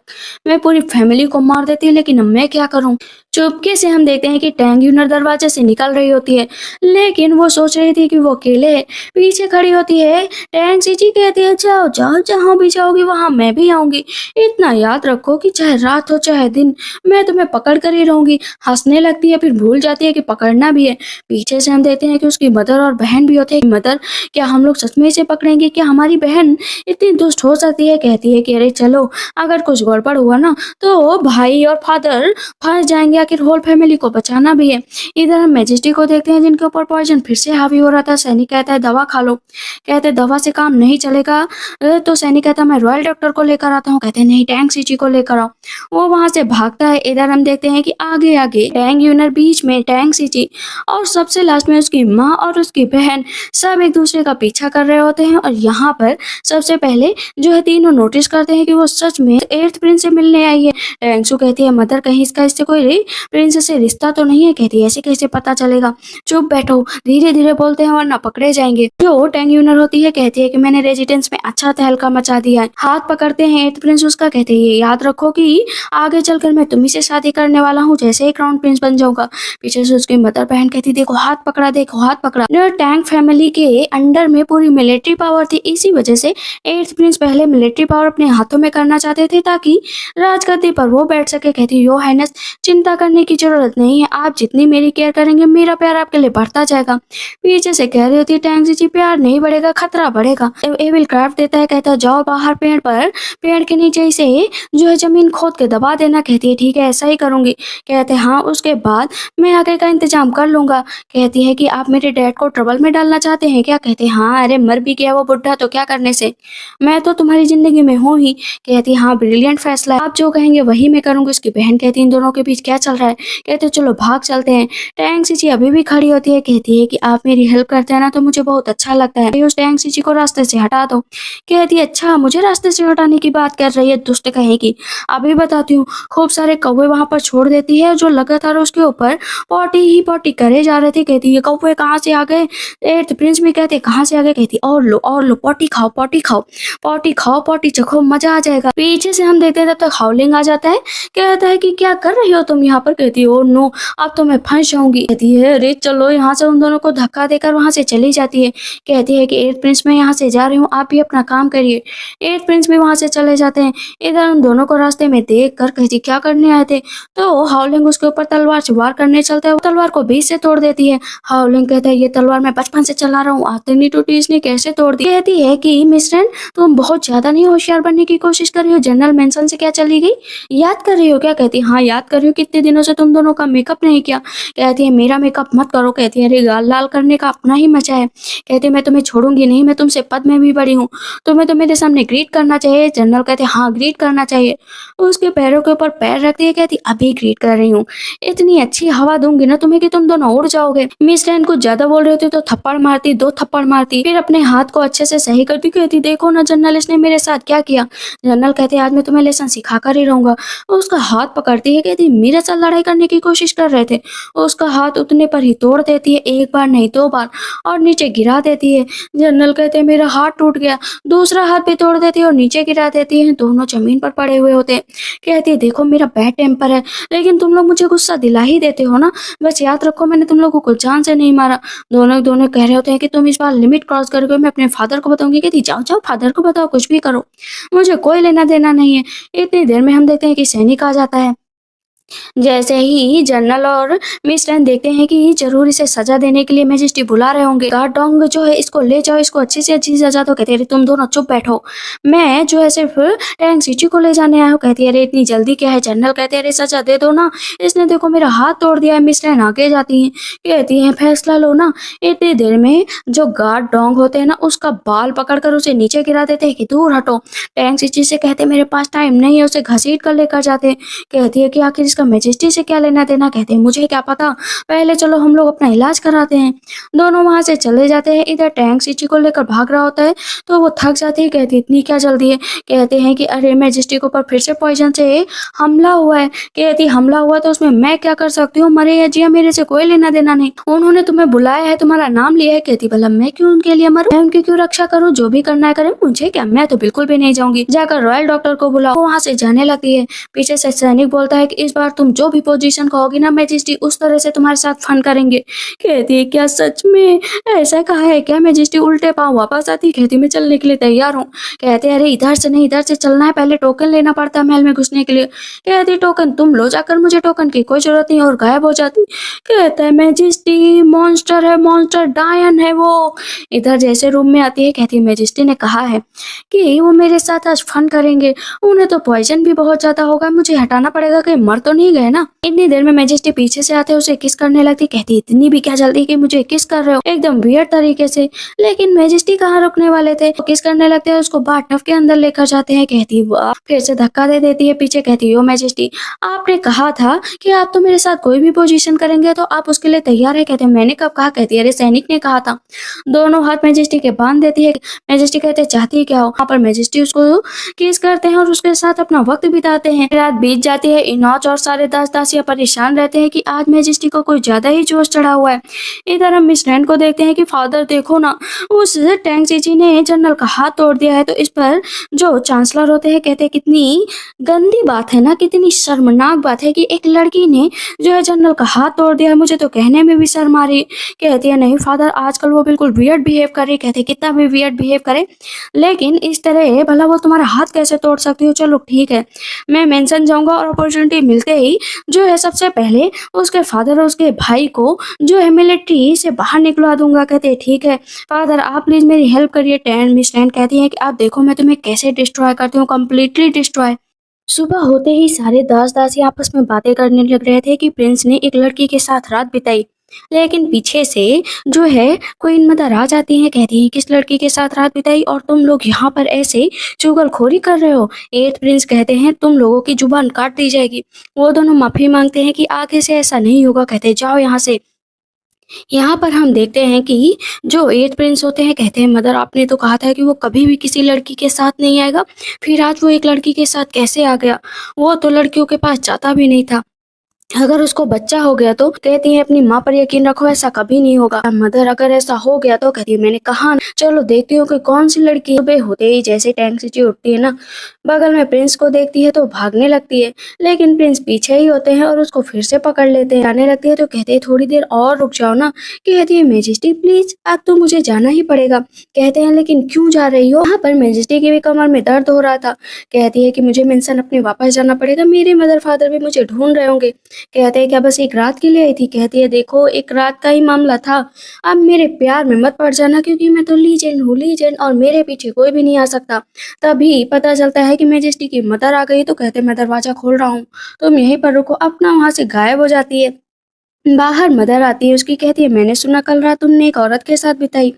मैं पूरी फैमिली को मार देती है, लेकिन अब मैं क्या करूं। चुपके से हम देखते हैं कि टैंग यूनर दरवाजे से निकल रही होती है, लेकिन वो सोच रही थी कि वो अकेले है। पीछे खड़ी होती है। टैंग सीची कहती है जाओ जाओ, जहां भी जाओगी वहां मैं भी आऊंगी। इतना याद रखो कि चाहे रात हो चाहे दिन, मैं तुम्हें पकड़ कर ही रहूंगी। हंसने लगती है, फिर भूल जाती है कि पकड़ना भी है। पीछे से हम देखते हैं कि उसकी मदर और बहन भी होते हैं। मदर क्या हम लोग सच में इसे पकड़ेंगे? क्या हमारी बहन इतनी दुष्ट हो सकती है? कहती है कि अरे चलो, अगर कुछ गड़बड़ हुआ ना तो भाई और फादर फंस जाएंगे, आखिर होल फैमिली को बचाना भी है। इधर हम मैजेस्टी को देखते हैं, जिनके ऊपर पॉइजन फिर से हावी हो रहा था। सैनी कहता है दवा खा लो। कहते दवा से काम नहीं चलेगा। तो सैनी कहता मैं रॉयल डॉक्टर को लेकर आता हूँ। कहते नहीं, टैंग सीची को लेकर आओ। वो वहां से भागता है। इधर हम देखते हैं कि आगे आगे टैंग यूनर, बीच में टैंग सीची और सबसे लास्ट में उसकी माँ और उसकी बहन सब एक दूसरे का पीछा कर रहे होते हैं। और यहाँ पर सबसे पहले जो है तीनों नोटिस करते हैं कि वो सच में एर्थ प्रिंस से मिलने आई है। टैंगसू कहती है मदर कहीं इसका इससे कोई प्रिंस से रिश्ता तो नहीं है। कहती है ऐसे कैसे पता चलेगा, चुप बैठो, धीरे धीरे बोलते हैं वरना पकड़े जाएंगे। जो टैंग यूनर होती है कहती है कि मैंने रेजिडेंस में अच्छा तहलका मचा दिया है। हाथ पकड़ते हैं एर्थ प्रिंस उसका, कहते हैं ये याद रखो कि आगे चलकर मैं तुम्ही से शादी करने वाला हूँ, जैसे ही क्राउन प्रिंस बन जाऊंगा। पीछे से उसकी मदर बहन कहती देखो हाथ पकड़ा, देखो हाथ पकड़ा। टैंग फैमिली के अंडर में पूरी मिलिट्री पावर थी, इसी वजह से एट्थ प्रिंस पहले मिलिट्री पावर अपने हाथों में करना चाहते थे ताकि राजगद्दी पर वो बैठ सके। कहती यो हाइनेस चिंता करने की जरूरत नहीं है, आप जितनी मेरी केयर करेंगे मेरा प्यार आपके लिए बढ़ता जाएगा। पीछे से कह रही होती है टैंग जी प्यार नहीं बढ़ेगा, खतरा बढ़ेगा। एविल क्राफ्ट देता है, कहता जाओ बाहर पेड़ पर, पेड़ के नीचे से जो है जमीन खोद के दबा देना। कहती है ठीक है ऐसा ही करूंगी। कहते हाँ उसके बाद मैं आगे का इंतजाम कर लूंगा। कहती है कि आप मेरे डैड को ट्रबल में डालना चाहते हैं क्या? कहते हैं हाँ, अरे मर भी गया वो बुढ़ा तो क्या करने से, मैं तो तुम्हारी जिंदगी में हूँ ही। कहती हाँ ब्रिलियंट फैसला है, आप जो कहेंगे वही मैं करूंगी। उसकी बहन कहती इन दोनों के बीच क्या चल रहा है? कहते चलो भाग चलते हैं। टैंग सीची अभी भी खड़ी होती है, कहती है कि आप मेरी हेल्प करते हैं ना तो मुझे बहुत अच्छा लगता है, उस टैंग सीची को रास्ते से हटा दो। कहती है अच्छा मुझे रास्ते से हटाने की बात कर रही है, दुष्ट कहेगी। अभी बताती हूँ। खूब सारे कौवे वहां पर छोड़ देती है जो लगातार उसके ऊपर पॉटी ही पॉटी करे जा रहे थे। कहती है कौवे कहाँ से आ गए? एर्थ प्रिंस भी कहते कहाँ से आ गए? कहती और लो पॉटी खाओ, पॉटी खाओ, पॉटी खाओ, पॉटी चखो, मजा आ जाएगा। पीछे से हम देखते हैं तब तक हाउलिंग आ जाता है। कहता है कि क्या कर रही हो तुम यहाँ पर? कहती है ओ नो, अब तो मैं फंस जाऊंगी। कहती है अरे चलो यहाँ से। उन दोनों को धक्का देकर वहां से चली जाती है। कहती है कि एर्थ प्रिंस मैं यहाँ से जा रही हूँ, आप भी अपना काम करिए। एर्थ प्रिंस भी वहां से चले जाते हैं। इधर उन दोनों को रास्ते में देख कर कहती क्या करने आए थे? तो हाउलिंग उसके ऊपर तलवार से वार करने चलता है, वो तलवार को बीच से तोड़ देती है। हाउलिंग कहता है ये तलवार मैं बचपन से चला रहा हूँ, आतनी टूटी इसने कैसे तोड़ दी? कहती है कि मिस्टर तुम बहुत ज्यादा नहीं होशियार बनने की कोशिश कर रही हो, जनरल मेंशन से क्या चली गई, याद कर रही हो क्या? कहती हाँ याद कर रही हूँ, कितने दिनों से तुम दोनों का मेकअप नहीं किया। कहती है मेरा मेकअप मत करो। कहती है अरे गाल लाल करने का अपना ही मजा है। कहती है मैं तुम्हें छोड़ूंगी नहीं, मैं तुमसे पद में भी बड़ी हूँ, तुम्हें तो मेरे सामने ग्रीट करना चाहिए। जनरल कहते हाँ ग्रीट करना चाहिए। उसके पैरों के ऊपर पैर रखती है, कहती अभी ग्रीट कर रही हूँ, इतनी अच्छी हवा दूंगी ना तुम्हें कि तुम दोनों उड़ जाओगे। मिस लैन कुछ ज्यादा बोल रहे होते तो थप्पड़ मारती, 2 थप्पड़ मारती, फिर अपने हाथ को अच्छे से सही करती। कहती देखो ना जनरल इसने मेरे साथ क्या किया। जनरल कहते आज मैं तुम्हें लेसन सिखा कर ही रहूंगा। उसका हाथ पकड़ती है, कहती मेरा साल लड़ाई करने की कोशिश कर रहे थे। उसका हाथ उतने पर ही तोड़ देती है, एक बार नहीं दो बार, और नीचे गिरा देती है। जनरल कहते हैं मेरा हाथ टूट गया, दूसरा हाथ भी तोड़ देती है और नीचे गिरा देती है। दोनों जमीन पर पड़े हुए होते हैं। कहती है देखो मेरा बैड टेम्पर है, लेकिन तुम लोग मुझे गुस्सा दिला ही देते हो ना। बस याद रखो मैंने तुम लोगों को जान से नहीं मारा। दोनों दोनों कह रहे होते हैं कि तुम इस बार लिमिट क्रॉस कर गए, मैं अपने फादर को बताऊंगी। कहती जाओ जाओ फादर को बताओ, कुछ भी करो, मुझे कोई लेना देना नहीं है। इतनी देर में हम देखते हैं कि सैनिक आ जाता है। जैसे ही जनरल और मिस रैन देखते हैं कि जरूर इसे सजा देने के लिए मैजिस्ट्री बुला रहे होंगे। गार्ड डोंग जो है इसको ले जाओ, इसको अच्छी से अच्छी सजा दो। कहते हैं तुम दोनों चुप बैठो, मैं जो है सिर्फ टैंग सिटी को ले जाने आया हूँ। कहती है अरे इतनी जल्दी क्या है। जनरल कहते हैं अरे सजा दे दो ना, इसने देखो मेरा हाथ तोड़ दिया है। मिस रैन आगे जाती है, कहती है फैसला लो ना। इतनी देर में जो गार्ड डोंग होते हैं ना, उसका बाल पकड़कर उसे नीचे गिरा देते हैं कि दूर हटो। टैंग सिटी से कहते हैं मेरे पास टाइम नहीं है, उसे घसीट कर लेकर जाते हैं। कहती है कि आखिर इसका मैजेस्टी से क्या लेना देना। कहते हैं मुझे क्या पता, पहले चलो हम लोग अपना इलाज कराते हैं। दोनों वहां से चले जाते हैं। इधर टैंक सिटी को लेकर भाग रहा होता है तो वो थक जाती है। कहती है इतनी क्या जल्दी है। कहते हैं कि अरे मैजेस्टी के ऊपर फिर से पॉइजन से हमला हुआ है। कहती हमला हुआ तो उसमें मैं क्या कर सकती हूँ, मरे या जिया मेरे से कोई लेना देना नहीं। उन्होंने तुम्हें बुलाया है, तुम्हारा नाम लिया है। कहती भला मैं क्यों उनके लिए मरूं, मैं उनकी क्यों रक्षा करूँ, जो भी करना है करें, मुझे क्या, मैं तो बिल्कुल भी नहीं जाऊंगी। जाकर रॉयल डॉक्टर को बुलाओ। वहां से जाने लगती है। पीछे से सैनिक बोलता है कि इस बार तुम जो भी पोजीशन कहोगी ना मैजेस्टी, उस तरह से तुम्हारे साथ फन करेंगे। कहती है क्या सच में ऐसा कहा है क्या। मैजेस्टी उल्टे पांव वापस आती। कहती मैं चलने के लिए तैयार हूँ। कहते हैं अरे इधर से नहीं, इधर से चलना है, पहले टोकन लेना पड़ता है महल में घुसने के लिए। कहती टोकन तुम लो जाकर, मुझे टोकन की कोई जरूरत नहीं, और गायब हो जाती। कहता है मैजेस्टी मॉन्स्टर है, मॉन्स्टर डायन है वो। इधर जैसे रूम में आती है, कहती है मैजेस्टी ने कहा है कि वो मेरे साथ आज फन करेंगे, उन्हें तो पॉइजन भी बहुत ज्यादा होगा, मुझे हटाना पड़ेगा, कहीं मर तो नहीं गए ना। इतनी देर में मैजेस्टी पीछे से आते उसे किस करने लगती। कहती इतनी भी क्या जल्दी कि मुझे किस कर रहे हो, एकदम वियर्ड तरीके से। लेकिन मैजेस्टी कहाँ रुकने वाले थे, वो किस करने लगते हैं, उसको बाथटब के अंदर लेकर जाते हैं। कहती वाह, फिर से धक्का दे देती है पीछे। कहती ओ मैजेस्टी आपने कहा था कि आप तो मेरे साथ कोई भी पोजीशन करेंगे तो आप उसके लिए तैयार है। कहते मैंने कब कहा। कहती अरे सैनिक ने कहा था। दोनों हाथ मैजेस्टी के बांध देती है। मैजेस्टी कहते चाहती क्या हो। वहाँ पर मैजेस्टी उसको किस करते हैं और उसके साथ अपना वक्त बिताते हैं। रात बीत जाती है। इनॉच और सारे दास दासियां परेशान रहते हैं कि आज मैजेस्टी को कोई ज्यादा ही जोश चढ़ा हुआ है। इधर हम मिस रैन को देखते हैं कि फादर देखो ना, उस टैंक चीची ने जनरल का हाथ तोड़ दिया है। तो इस पर जो चांसलर होते हैं कहते हैं कितनी गंदी बात है ना, कितनी शर्मनाक बात है कि एक लड़की ने जो है जनरल का हाथ तोड़ दिया है, मुझे तो कहने में भी शर्म आ रही। कहती है नहीं फादर, आजकल वो बिल्कुल वियर्ड बिहेव कर रही। कहते कितना भी वियर्ड बिहेव करे, लेकिन इस तरह भला वो तुम्हारा हाथ कैसे तोड़ सकती हो। चलो ठीक है, मैं मेंशन जाऊंगा और अपॉर्चुनिटी मिलते ही जो है सबसे पहले उसके फादर और उसके भाई को जो है मिलिट्री से बाहर निकलवा दूंगा। कहते ठीक है फादर, आप प्लीज मेरी हेल्प करिए। टैन मिस टैन कहती है कि आप देखो मैं तुम्हें कैसे डिस्ट्रॉय करती हूँ, कम्प्लीटली डिस्ट्रॉय। सुबह होते ही सारे दास दासी आपस में बातें करने लग रहे थे कि प्रिंस ने एक लड़की के साथ रात बिताई। लेकिन पीछे से जो है क्वीन मदर आ जाती है। कहती है किस लड़की के साथ रात बिताई और तुम लोग यहाँ पर ऐसे चुगलखोरी कर रहे हो। एट प्रिंस कहते हैं तुम लोगों की जुबान काट दी जाएगी। वो दोनों माफी मांगते हैं कि आगे से ऐसा नहीं होगा। कहते जाओ यहाँ से। यहाँ पर हम देखते हैं कि जो एट प्रिंस होते हैं कहते हैं मदर आपने तो कहा था कि वो कभी भी किसी लड़की के साथ नहीं आएगा, फिर आज वो एक लड़की के साथ कैसे आ गया। वो तो लड़कियों के पास जाता भी नहीं था, अगर उसको बच्चा हो गया तो। कहती है अपनी माँ पर यकीन रखो, ऐसा कभी नहीं होगा। मदर अगर ऐसा हो गया तो। कहती है मैंने कहा ना, चलो देखती हूँ कि कौन सी लड़की। सुबह होते ही जैसे टैंक सिटी उठती है ना, बगल में प्रिंस को देखती है तो भागने लगती है। लेकिन प्रिंस पीछे ही होते हैं और उसको फिर से पकड़ लेते हैं। आने लगती है तो कहते हैं थोड़ी देर और रुक जाओ ना। कहती है मेजेस्टी प्लीज, अब तो मुझे जाना ही पड़ेगा। कहते हैं लेकिन क्यों जा रही हो। यहाँ पर मेजेस्टी की भी कमर में दर्द हो रहा था। कहती है कि मुझे मेंशन अपने वापस जाना पड़ेगा, मेरे मदर फादर भी मुझे ढूंढ रहे होंगे। कहते हैं क्या बस एक रात के लिए आई थी। कहती है देखो एक रात का ही मामला था, अब मेरे प्यार में मत पड़ जाना, क्योंकि मैं तो लीजेंड हूँ, लीजेंड, और मेरे पीछे कोई भी नहीं आ सकता। तभी पता चलता है कि मैजेस्टी की मदर आ गई। तो कहते मैं दरवाजा खोल रहा हूँ, तुम यहीं पर रुको। अपना वहां से गायब हो जाती है। बाहर मदर आती है, उसकी कहती है मैंने सुना कल रात तुमने एक औरत के साथ बिताई,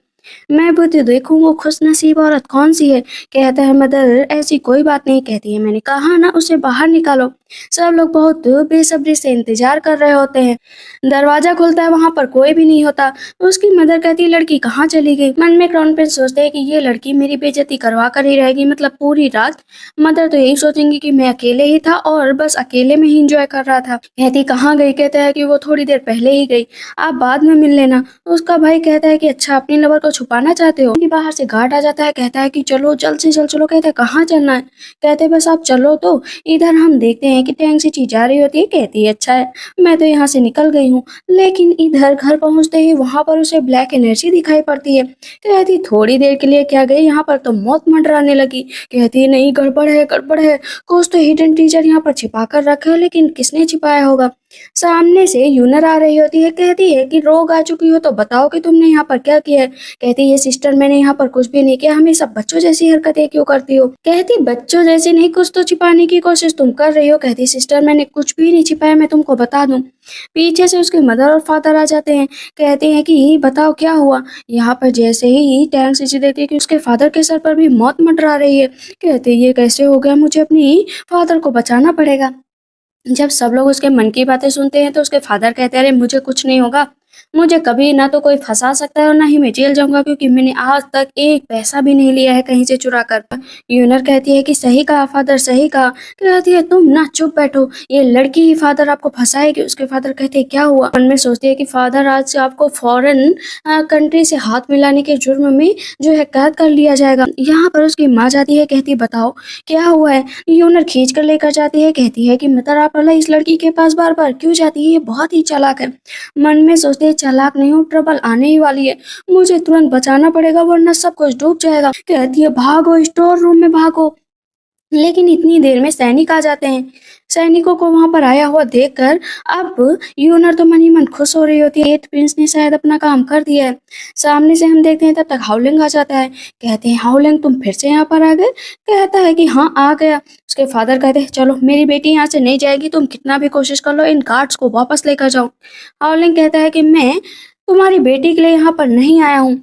मैं भी तो देखूं वो खुश नसीब औरत कौन सी है। कहता है मदर ऐसी कोई बात नहीं। कहती है मैंने कहा ना उसे बाहर निकालो। सब लोग बहुत बेसब्री से इंतजार कर रहे होते हैं। दरवाजा खुलता है, वहां पर कोई भी नहीं होता। उसकी मदर कहती है लड़की कहाँ चली गई। मन में क्राउन प्रिंस सोचते हैं कि ये लड़की मेरी बेइज्जती करवा कर ही रहेगी, मतलब पूरी रात। मदर तो यही सोचेंगी कि मैं अकेले ही था और बस अकेले में ही इंजॉय कर रहा था। कहती कहाँ गई। कहता है कि वो थोड़ी देर पहले ही गई, आप बाद में मिल लेना। उसका भाई कहता है कि अच्छा अपने लवर को छुपाना चाहते हो। बाहर से गार्ड आ जाता है, कहता है कि चलो जल्द से जल्द चलो। कहता है कहाँ चलना है। कहते हैं बस आप चलो तो। इधर हम देखते हैं कि टैंक से चीज जा रही होती है। कहती है अच्छा है, मैं तो यहाँ से निकल गई हूँ। लेकिन इधर घर पहुंचते ही वहां पर उसे ब्लैक एनर्जी दिखाई पड़ती है। कहती थोड़ी देर के लिए क्या गई, यहाँ पर तो मौत मंडराने लगी। कहती नहीं गड़बड़ है गड़बड़ है, कुछ तो हिडन टीचर यहाँ पर छिपा कर रखे हो, लेकिन किसने छिपाया होगा। सामने से यूनर आ रही होती है। कहती है कि रोग आ चुकी हो तो बताओ कि तुमने यहाँ पर क्या किया है। कहती है सिस्टर मैंने यहाँ पर कुछ भी नहीं किया, हमेशा बच्चों जैसी हरकतें क्यों करती हो। कहती बच्चों जैसी नहीं, कुछ तो छिपाने की कोशिश तुम कर रही हो। कहती सिस्टर मैंने कुछ भी नहीं छिपाया, मैं तुमको बता दूं। पीछे से उसके मदर और फादर आ जाते हैं। कहते हैं कि बताओ क्या हुआ। यहाँ पर जैसे ही टैंक से देखती है कि उसके फादर के सर पर भी मौत मंडरा रही है। कहते ये कैसे हो गया, मुझे अपनी फादर को बचाना पड़ेगा। जब सब लोग उसके मन की बातें सुनते हैं तो उसके फादर कहते हैं अरे मुझे कुछ नहीं होगा, मुझे कभी ना तो कोई फंसा सकता है और ना ही मैं जेल जाऊंगा, क्योंकि मैंने आज तक एक पैसा भी नहीं लिया है कहीं से चुरा कर। यूनर कहती है कि सही कहा फादर सही कहा। कहती है तुम ना चुप बैठो, ये लड़की ही फादर आपको फंसाएगी। उसके फादर कहते हैं क्या हुआ। मन में सोचती है कि फादर आज से आपको फॉरेन कंट्री से हाथ मिलाने के जुर्म में जो है कैद कर लिया जाएगा। यहाँ पर उसकी माँ जाती है, कहती बताओ क्या हुआ है। यूनर खींच कर लेकर जाती है। कहती है कि मदर आप इस लड़की के पास बार बार क्यों जाती है, ये बहुत ही चालाक है। मन में सोचते हैं चालाक नहीं हूँ, ट्रबल आने ही वाली है, मुझे तुरंत बचाना पड़ेगा वरना सब कुछ डूब जाएगा। कहती है भागो स्टोर रूम में भागो। लेकिन इतनी देर में सैनिक आ जाते हैं। सैनिकों को वहां पर आया हुआ देखकर अब यूनर तो मन ही मन खुश हो रही होती है, एथ प्रिंस ने शायद अपना काम कर दिया है। सामने से हम देखते हैं तब तक हाउलिंग आ जाता है। कहते हैं हाउलिंग तुम फिर से यहाँ पर आ गए। कहता है कि हाँ आ गया। उसके फादर कहते हैं चलो मेरी बेटी यहाँ से नहीं जाएगी, तुम कितना भी कोशिश कर लो, इन गार्ड्स को वापस लेकर जाओ। हाउलिंग कहता है कि मैं तुम्हारी बेटी के लिए यहाँ पर नहीं आया हूँ,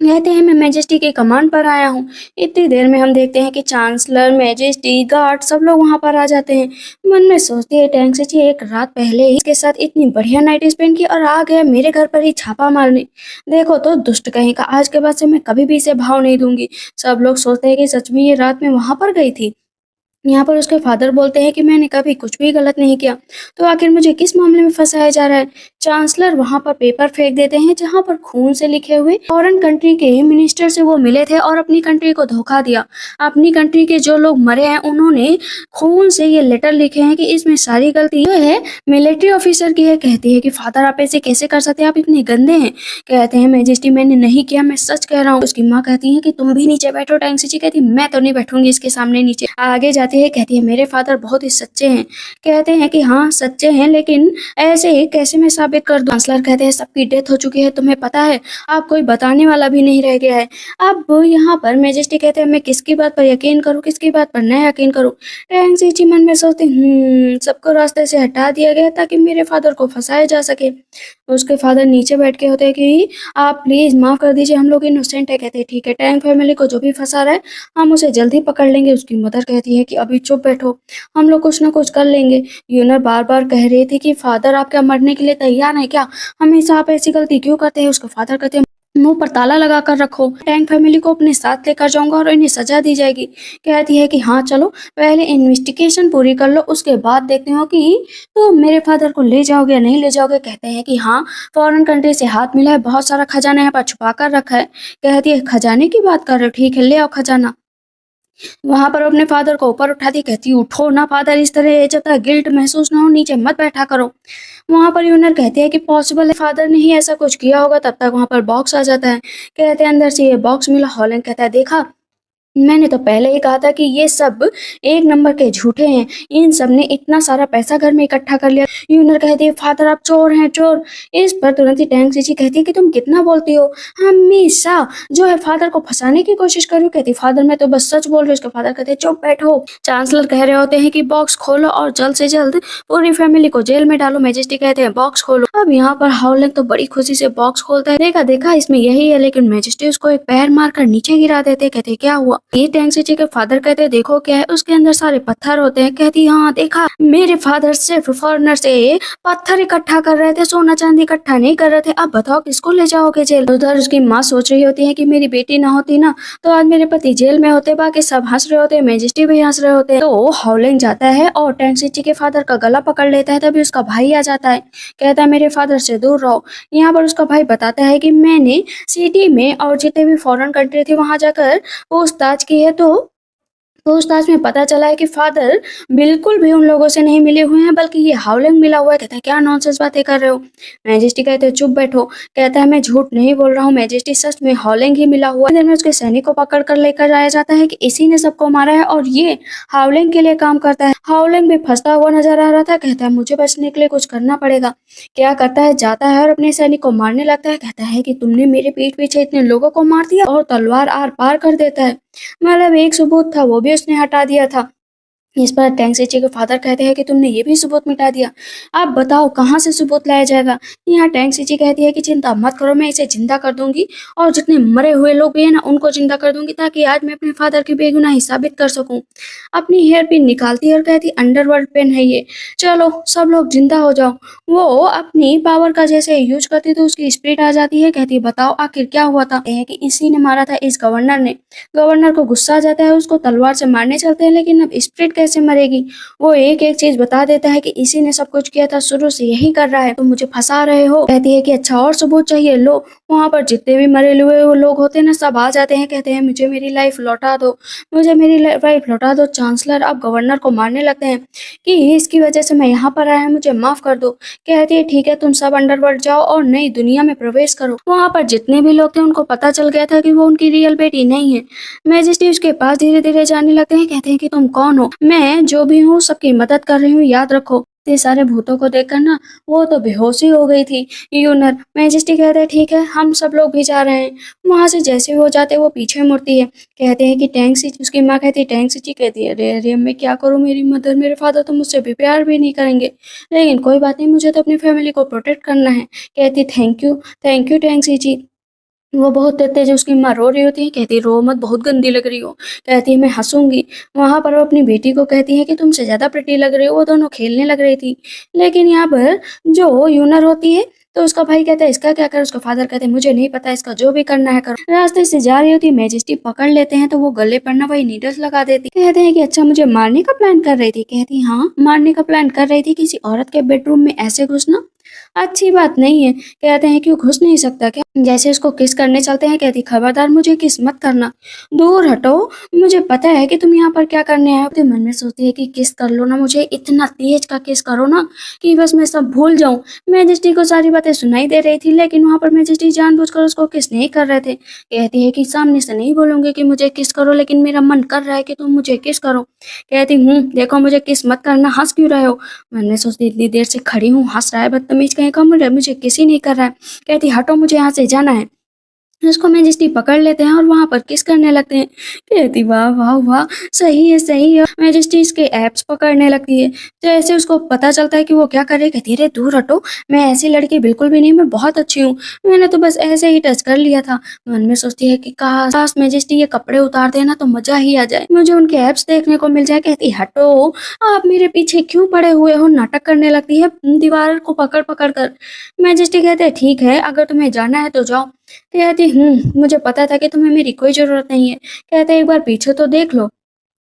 कहते हैं मैं मैजेस्टी के कमांड पर आया हूँ। इतनी देर में हम देखते हैं कि चांसलर मैजेस्टी गार्ड सब लोग वहां पर आ जाते हैं। मन में सोचती है टैंक से एक रात पहले ही इसके साथ इतनी बढ़िया नाइट स्पेंड की और आ गया मेरे घर पर ही छापा मारने। देखो तो दुष्ट कहीं का, आज के बाद से मैं कभी भी इसे भाव नहीं दूंगी। सब लोग सोचते हैं कि सच में ये रात में वहां पर गई थी। यहाँ पर उसके फादर बोलते हैं कि मैंने कभी कुछ भी गलत नहीं किया, तो आखिर मुझे किस मामले में फंसाया जा रहा है। चांसलर वहां पर पेपर फेंक देते हैं जहां पर खून से लिखे हुए फॉरेन कंट्री के मिनिस्टर से वो मिले थे और अपनी कंट्री को धोखा दिया। अपनी कंट्री के जो लोग मरे हैं उन्होंने खून से ये लेटर लिखे हैं कि इसमें सारी गलती जो है मिलिट्री ऑफिसर की है। कहती है कि फादर आप ऐसे कैसे कर सकते हैं, आप इतने गंदे हैं। कहते हैं मैजेस्टी मैंने नहीं किया, मैं सच कह रहा हूँ। उसकी माँ कहती है कि तुम भी नीचे बैठो। टैंक सी कहती मैं तो नहीं बैठूंगी इसके सामने नीचे। आगे जाती है, कहती है मेरे फादर बहुत ही सच्चे हैं। कहते हैं कि हाँ सच्चे हैं, लेकिन ऐसे ही कैसे मैं साबित कर दूं। चांसलर कहते हैं सबकी डेथ हो चुकी है, तुम्हें पता है, अब कोई बताने वाला भी नहीं रह गया है। अब यहाँ पर मैजेस्टी कहते हैं मैं किसकी बात पर यकीन करूँ, किसकी बात पर न यकीन करूँ। टैंक सी मन में सोचते सबको रास्ते से हटा दिया गया ताकि मेरे फादर को फंसाया जा सके। उसके फादर नीचे बैठ के होते हैं कि आप प्लीज माफ कर दीजिए, हम लोग इनोसेंट है। कहते हैं ठीक है, टैंक फैमिली को जो भी फंसा रहा है हम उसे जल्दी पकड़ लेंगे। उसकी मदर कहती है कि अभी चुप बैठो, हम लोग कुछ ना कुछ कर लेंगे। यूनर बार बार कह रही थी कि फादर आप क्या मरने के लिए तैयार है क्या, हमेशा आप ऐसी गलती क्यों करते हैं। उसके फादर कहते हैं मुंह पर ताला लगा कर रखो, टैंक फैमिली को अपने साथ लेकर जाऊंगा और इन्हें सजा दी जाएगी। कहती है कि हाँ चलो पहले इन्वेस्टिगेशन पूरी कर लो, उसके बाद देखते हो कि तो मेरे फादर को ले जाओगे या नहीं ले जाओगे। कहते हैं कि हाँ फॉरेन कंट्री से हाथ मिला है, बहुत सारा खजाना यहाँ पर छुपा कर रखा है। कहती है खजाने की बात कर रहे हो, ठीक है ले आओ खजाना। वहां पर अपने फादर को ऊपर उठाती, कहती उठो ना फादर, इस तरह जब तक गिल्ट महसूस ना हो नीचे मत बैठा करो। वहां पर यूनर कहते हैं कि पॉसिबल है फादर ने ही ऐसा कुछ किया होगा। तब तक वहां पर बॉक्स आ जाता है। कहते हैं अंदर से ये बॉक्स मिला। हॉलैंड कहता है देखा, मैंने तो पहले ही कहा था कि ये सब एक नंबर के झूठे हैं, इन सब ने इतना सारा पैसा घर में इकट्ठा कर लिया। यूनर कहती है फादर आप चोर हैं चोर। इस पर तुरंत ही टैंक सीची कहती है कि तुम कितना बोलती हो, हमेशा जो है फादर को फंसाने की कोशिश कर रही हो। कहती फादर मैं तो बस सच बोल रही हूँ। उसके फादर कहते हैं चुप बैठो। चांसलर कह रहे होते हैं कि बॉक्स खोलो और जल्द से जल्द पूरी फैमिली को जेल में डालो। मैजेस्टी कहते हैं बॉक्स खोलो। अब यहाँ पर हाउलैंड तो बड़ी खुशी से बॉक्स खोलता है, देखा देखा इसमें यही है, लेकिन मैजेस्टी उसको एक पैर मारकर नीचे गिरा देते। कहते क्या हुआ। ये टैंग सीची के फादर कहते हैं देखो क्या है, उसके अंदर सारे पत्थर होते हैं। कहती हाँ देखा, मेरे फादर सिर्फ फॉरेनर से पत्थर इकट्ठा कर रहे थे, सोना चांदी इकट्ठा नहीं कर रहे थे। अब बताओ किसको ले जाओगे जेल। उधर उसकी माँ सोच रही होती है कि मेरी बेटी ना होती ना तो आज मेरे पति जेल में होते, बाकी सब हंस रहे होते, मैजेस्टी भी हंस रहे होते। तो हाउलिंग जाता है और टैंग सीची के फादर का गला पकड़ लेता है। तभी उसका भाई आ जाता है, कहता है मेरे फादर से दूर रहो। यहाँ पर उसका भाई बताता है कि मैंने सिटी में और जितने भी फॉरेन कंट्री थी वहां जाकर पूछताछ की है, तो पूछताछ में पता चला है कि फादर बिल्कुल भी उन लोगों से नहीं मिले हुए हैं, बल्कि ये हाउलिंग मिला हुआ है। कहता है क्या नॉनसेंस बातें कर रहे हो। मैजेस्टी कहते हैं चुप बैठो। कहता है मैं झूठ नहीं बोल रहा हूँ मैजेस्टी, सच में हाउलिंग ही मिला हुआ है। इधर में उसके सैनिक को पकड़ कर लेकर आया जाता है कि इसी ने सबको मारा है और ये हाउलिंग के लिए काम करता है। हाउलिंग भी फंसता हुआ नजर आ रहा था। कहता है मुझे बचने के लिए कुछ करना पड़ेगा। क्या करता है, जाता है और अपने सैनिक को मारने लगता है। कहता है कि तुमने मेरे पीठ पीछे इतने लोगों को मार दिया, और तलवार आर पार कर देता है। मतलब एक सबूत था वो भी उसने हटा दिया था। इस पर टैंग सीची के फादर कहते हैं कि तुमने ये भी सबूत मिटा दिया, अब बताओ कहाँ से सबूत लाया जाएगा। यहाँ टैंग सीची कहती है कि चिंता मत करो, मैं इसे जिंदा कर दूंगी और जितने मरे हुए लोग भी है ना उनको जिंदा कर दूंगी, ताकि आज मैं अपने फादर की बेगुनाही साबित कर सकूं। अपनी हेयर पिन निकालती है और कहती अंडरवर्ल्ड पेन है ये, चलो सब लोग जिंदा हो जाओ। वो अपनी पावर का जैसे यूज करती तो उसकी स्पिरिट आ जाती है। कहती बताओ आखिर क्या हुआ था। कहते हैं कि इसी ने मारा था, इस गवर्नर ने। गवर्नर को गुस्सा आ जाता है, उसको तलवार से मारने चलते हैं, लेकिन अब स्पिरिट कैसे मरेगी। वो एक एक चीज बता देता है कि इसी ने सब कुछ किया था, शुरू से यही कर रहा है, तुम मुझे फंसा रहे हो। कहती है कि अच्छा और सबूत चाहिए, लो। वहां पर जितने भी मरे हुए वो लोग होते हैं ना सब आ जाते हैं। कहते हैं मुझे मेरी लाइफ लौटा दो, मुझे मेरी लाइफ लौटा दो। चांसलर अब गवर्नर को मारने लगते हैं कि इसकी वजह से मैं यहाँ पर आया, मुझे माफ कर दो। कहती है ठीक है तुम सब अंडरवर्ल्ड जाओ और नई दुनिया में प्रवेश करो। वहां पर जितने भी लोग थे उनको पता चल गया था कि वो उनकी रियल बेटी नहीं है। मैजेस्टी उसके पास धीरे धीरे जाने लगते हैं। कहते हैं कि तुम कौन हो, मैं जो भी हूँ सबकी मदद कर रही हूँ, याद रखो। ये सारे भूतों को देखकर ना वो तो बेहोशी हो गई थी। यूनर मैजेस्टी कहते हैं ठीक है हम सब लोग भी जा रहे हैं। वहां से जैसे वो जाते वो पीछे मुड़ती है। कहते हैं कि टैंक सी, उसकी माँ कहती है, टैंक सी कहती है अरे अरे मैं क्या करूँ, मेरी मदर मेरे फादर तो मुझसे भी प्यार भी नहीं करेंगे, लेकिन कोई बात नहीं, मुझे तो अपनी फैमिली को प्रोटेक्ट करना है। कहती थैंक यू टैंक सी। वो बहुत तेज उसकी माँ रो रही होती है। कहती है रो मत, बहुत गंदी लग रही हो। कहती है मैं हंसूंगी। वहां पर वो अपनी बेटी को कहती है कि तुमसे ज्यादा प्रिटी लग रही हो। वो दोनों खेलने लग रही थी, लेकिन यहाँ पर जो यूनर होती है तो उसका भाई कहता है इसका क्या कर। उसका फादर कहते हैं मुझे नहीं पता, इसका जो भी करना है करो। रास्ते से जा रही होती है, मैजेस्टी पकड़ लेते हैं तो वो गले पर ना वही नीडल्स लगा देती। कहते हैं कि अच्छा मुझे मारने का प्लान कर रही थी। कहती हाँ मारने का प्लान कर रही थी, किसी औरत के बेडरूम में ऐसे घुसना अच्छी बात नहीं है। कहते हैं क्यों, घुस नहीं सकता क्या। जैसे उसको किस करने चलते हैं, कहती खबरदार मुझे किस मत करना, दूर हटो, मुझे पता है कि तुम यहाँ पर क्या करने आए हो। तो मन में सोचती है कि किस कर लो ना, मुझे इतना तेज का किस करो ना कि बस मैं सब भूल जाऊं। मैजेस्टी को सारी बातें सुनाई दे रही थी, लेकिन वहां पर मैजेस्टी जानबूझकर उसको किस नहीं कर रहे थे। कहती है कि सामने से नहीं बोलूंगी कि मुझे किस करो, लेकिन मेरा मन कर रहा है कि तुम मुझे किस करो। कहती देखो मुझे किस मत करना, हंस क्यों रहे हो। मन में सोचती इतनी देर से खड़ी हूँ, हंस रहा है बदतमीज कहीं का, मुझे किसी नहीं कर रहा है। कहती हटो मुझे यहाँ से जाना है। उसको मैजेस्टी पकड़ लेते हैं और वहां पर किस करने लगते हैं। कहती वाह वाह वाह, सही है सही है। मैजेस्टी इसके एब्स पकड़ने लगती है। तो ऐसे उसको पता चलता है कि वो क्या करे। कहती है दूर हटो, मैं ऐसी लड़की बिल्कुल भी नहीं, मैं बहुत अच्छी हूँ, मैंने तो बस ऐसे ही टच कर लिया था। मन में सोचती है कि काश मैजेस्टी ये कपड़े उतार देना तो मजा ही आ जाए, मुझे उनके एब्स देखने को मिल जाए। कहती हटो, आप मेरे पीछे क्यों पड़े हुए हो। नाटक करने लगती है दीवार को पकड़ पकड़ कर। मैजेस्टी कहते हैं ठीक है अगर तुम्हें जाना है तो जाओ। कहती मुझे पता था कि तुम्हें मेरी कोई जरूरत नहीं है। कहते एक बार पीछे तो देख लो।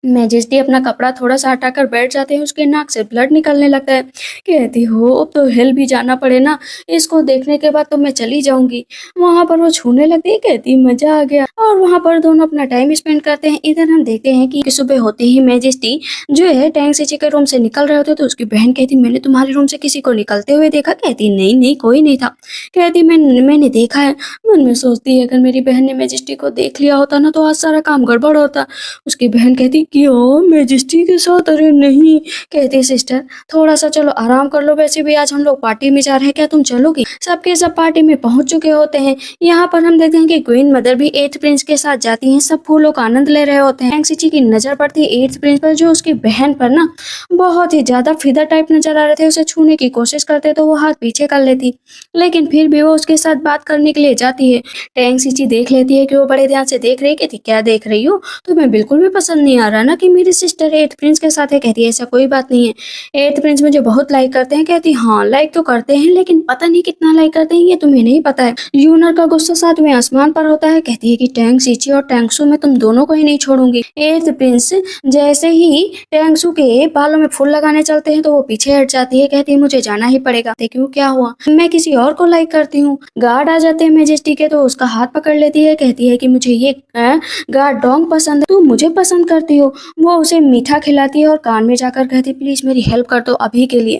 मैजेस्टी अपना कपड़ा थोड़ा सा हटाकर बैठ जाते हैं, उसके नाक से ब्लड निकलने लगता है। कहती हो अब तो हिल भी जाना पड़े ना, इसको देखने के बाद तो मैं चली जाऊंगी। वहां पर वो छूने लगती है। कहती मजा आ गया, और वहां पर दोनों अपना टाइम स्पेंड करते हैं। इधर हम देखते हैं कि सुबह होते ही मैजेस्टी जो है टैंक सीची के रूम से निकल रहे होते तो उसकी बहन कहती मैंने तुम्हारे रूम से किसी को निकलते हुए देखा। कहती नहीं नहीं कोई नहीं था। कहती मैंने देखा है। मन में सोचती है अगर मेरी बहन ने मैजेस्टी को देख लिया होता ना तो आज सारा काम गड़बड़ होता। उसकी बहन कहती कि ओ मैजेस्टी के साथ। अरे नहीं, कहती सिस्टर थोड़ा सा चलो आराम कर लो, वैसे भी आज हम लोग पार्टी में जा रहे हैं, क्या तुम चलोगी? सबके सब पार्टी में पहुंच चुके होते हैं। यहाँ पर हम देखते हैं कि क्वीन मदर भी एट्थ प्रिंस के साथ जाती हैं। सब फूलों का आनंद ले रहे होते हैं। टैंक्सी की नजर पड़ती है एट्थ प्रिंस पर, जो उसकी बहन पर ना बहुत ही ज्यादा फिदा टाइप नजर आ रहे थे। उसे छूने की कोशिश करते तो वो हाथ पीछे कर लेती, लेकिन फिर भी वो उसके साथ बात करने के लिए जाती है। टैंक्सी देख लेती है कि वो बड़े ध्यान से देख रही है। कहती क्या देख रही हो? तुम्हें बिल्कुल भी पसंद नहीं आ रहा ना कि मेरी सिस्टर एट्थ प्रिंस के साथ है? कहती है ऐसा कोई बात नहीं है, एट्थ प्रिंस मुझे बहुत लाइक करते हैं। कहती हाँ लाइक तो करते हैं, लेकिन पता नहीं कितना लाइक करते हैं ये तुम्हें नहीं पता है। यूनर का गुस्सा सातवें आसमान पर होता है। कहती है कि टैंक्सी और टैंक्सू मैं तुम दोनों को ही नहीं छोड़ूंगी। एट्थ प्रिंस जैसे ही टैंक्सू के बालों में फूल लगाने चलते हैं तो वो पीछे हट जाती है। कहती है मुझे जाना ही पड़ेगा। क्यों, क्या हुआ? मैं किसी और को लाइक करती हूँ। गार्ड आ जाते हैं मैजेस्टी के तो उसका हाथ पकड़ लेती है। कहती है कि मुझे ये गार्ड डोंग पसंद है, तू मुझे पसंद करती हो। वो उसे मीठा खिलाती है और कान में जाकर कहती प्लीज मेरी हेल्प कर दो अभी के लिए।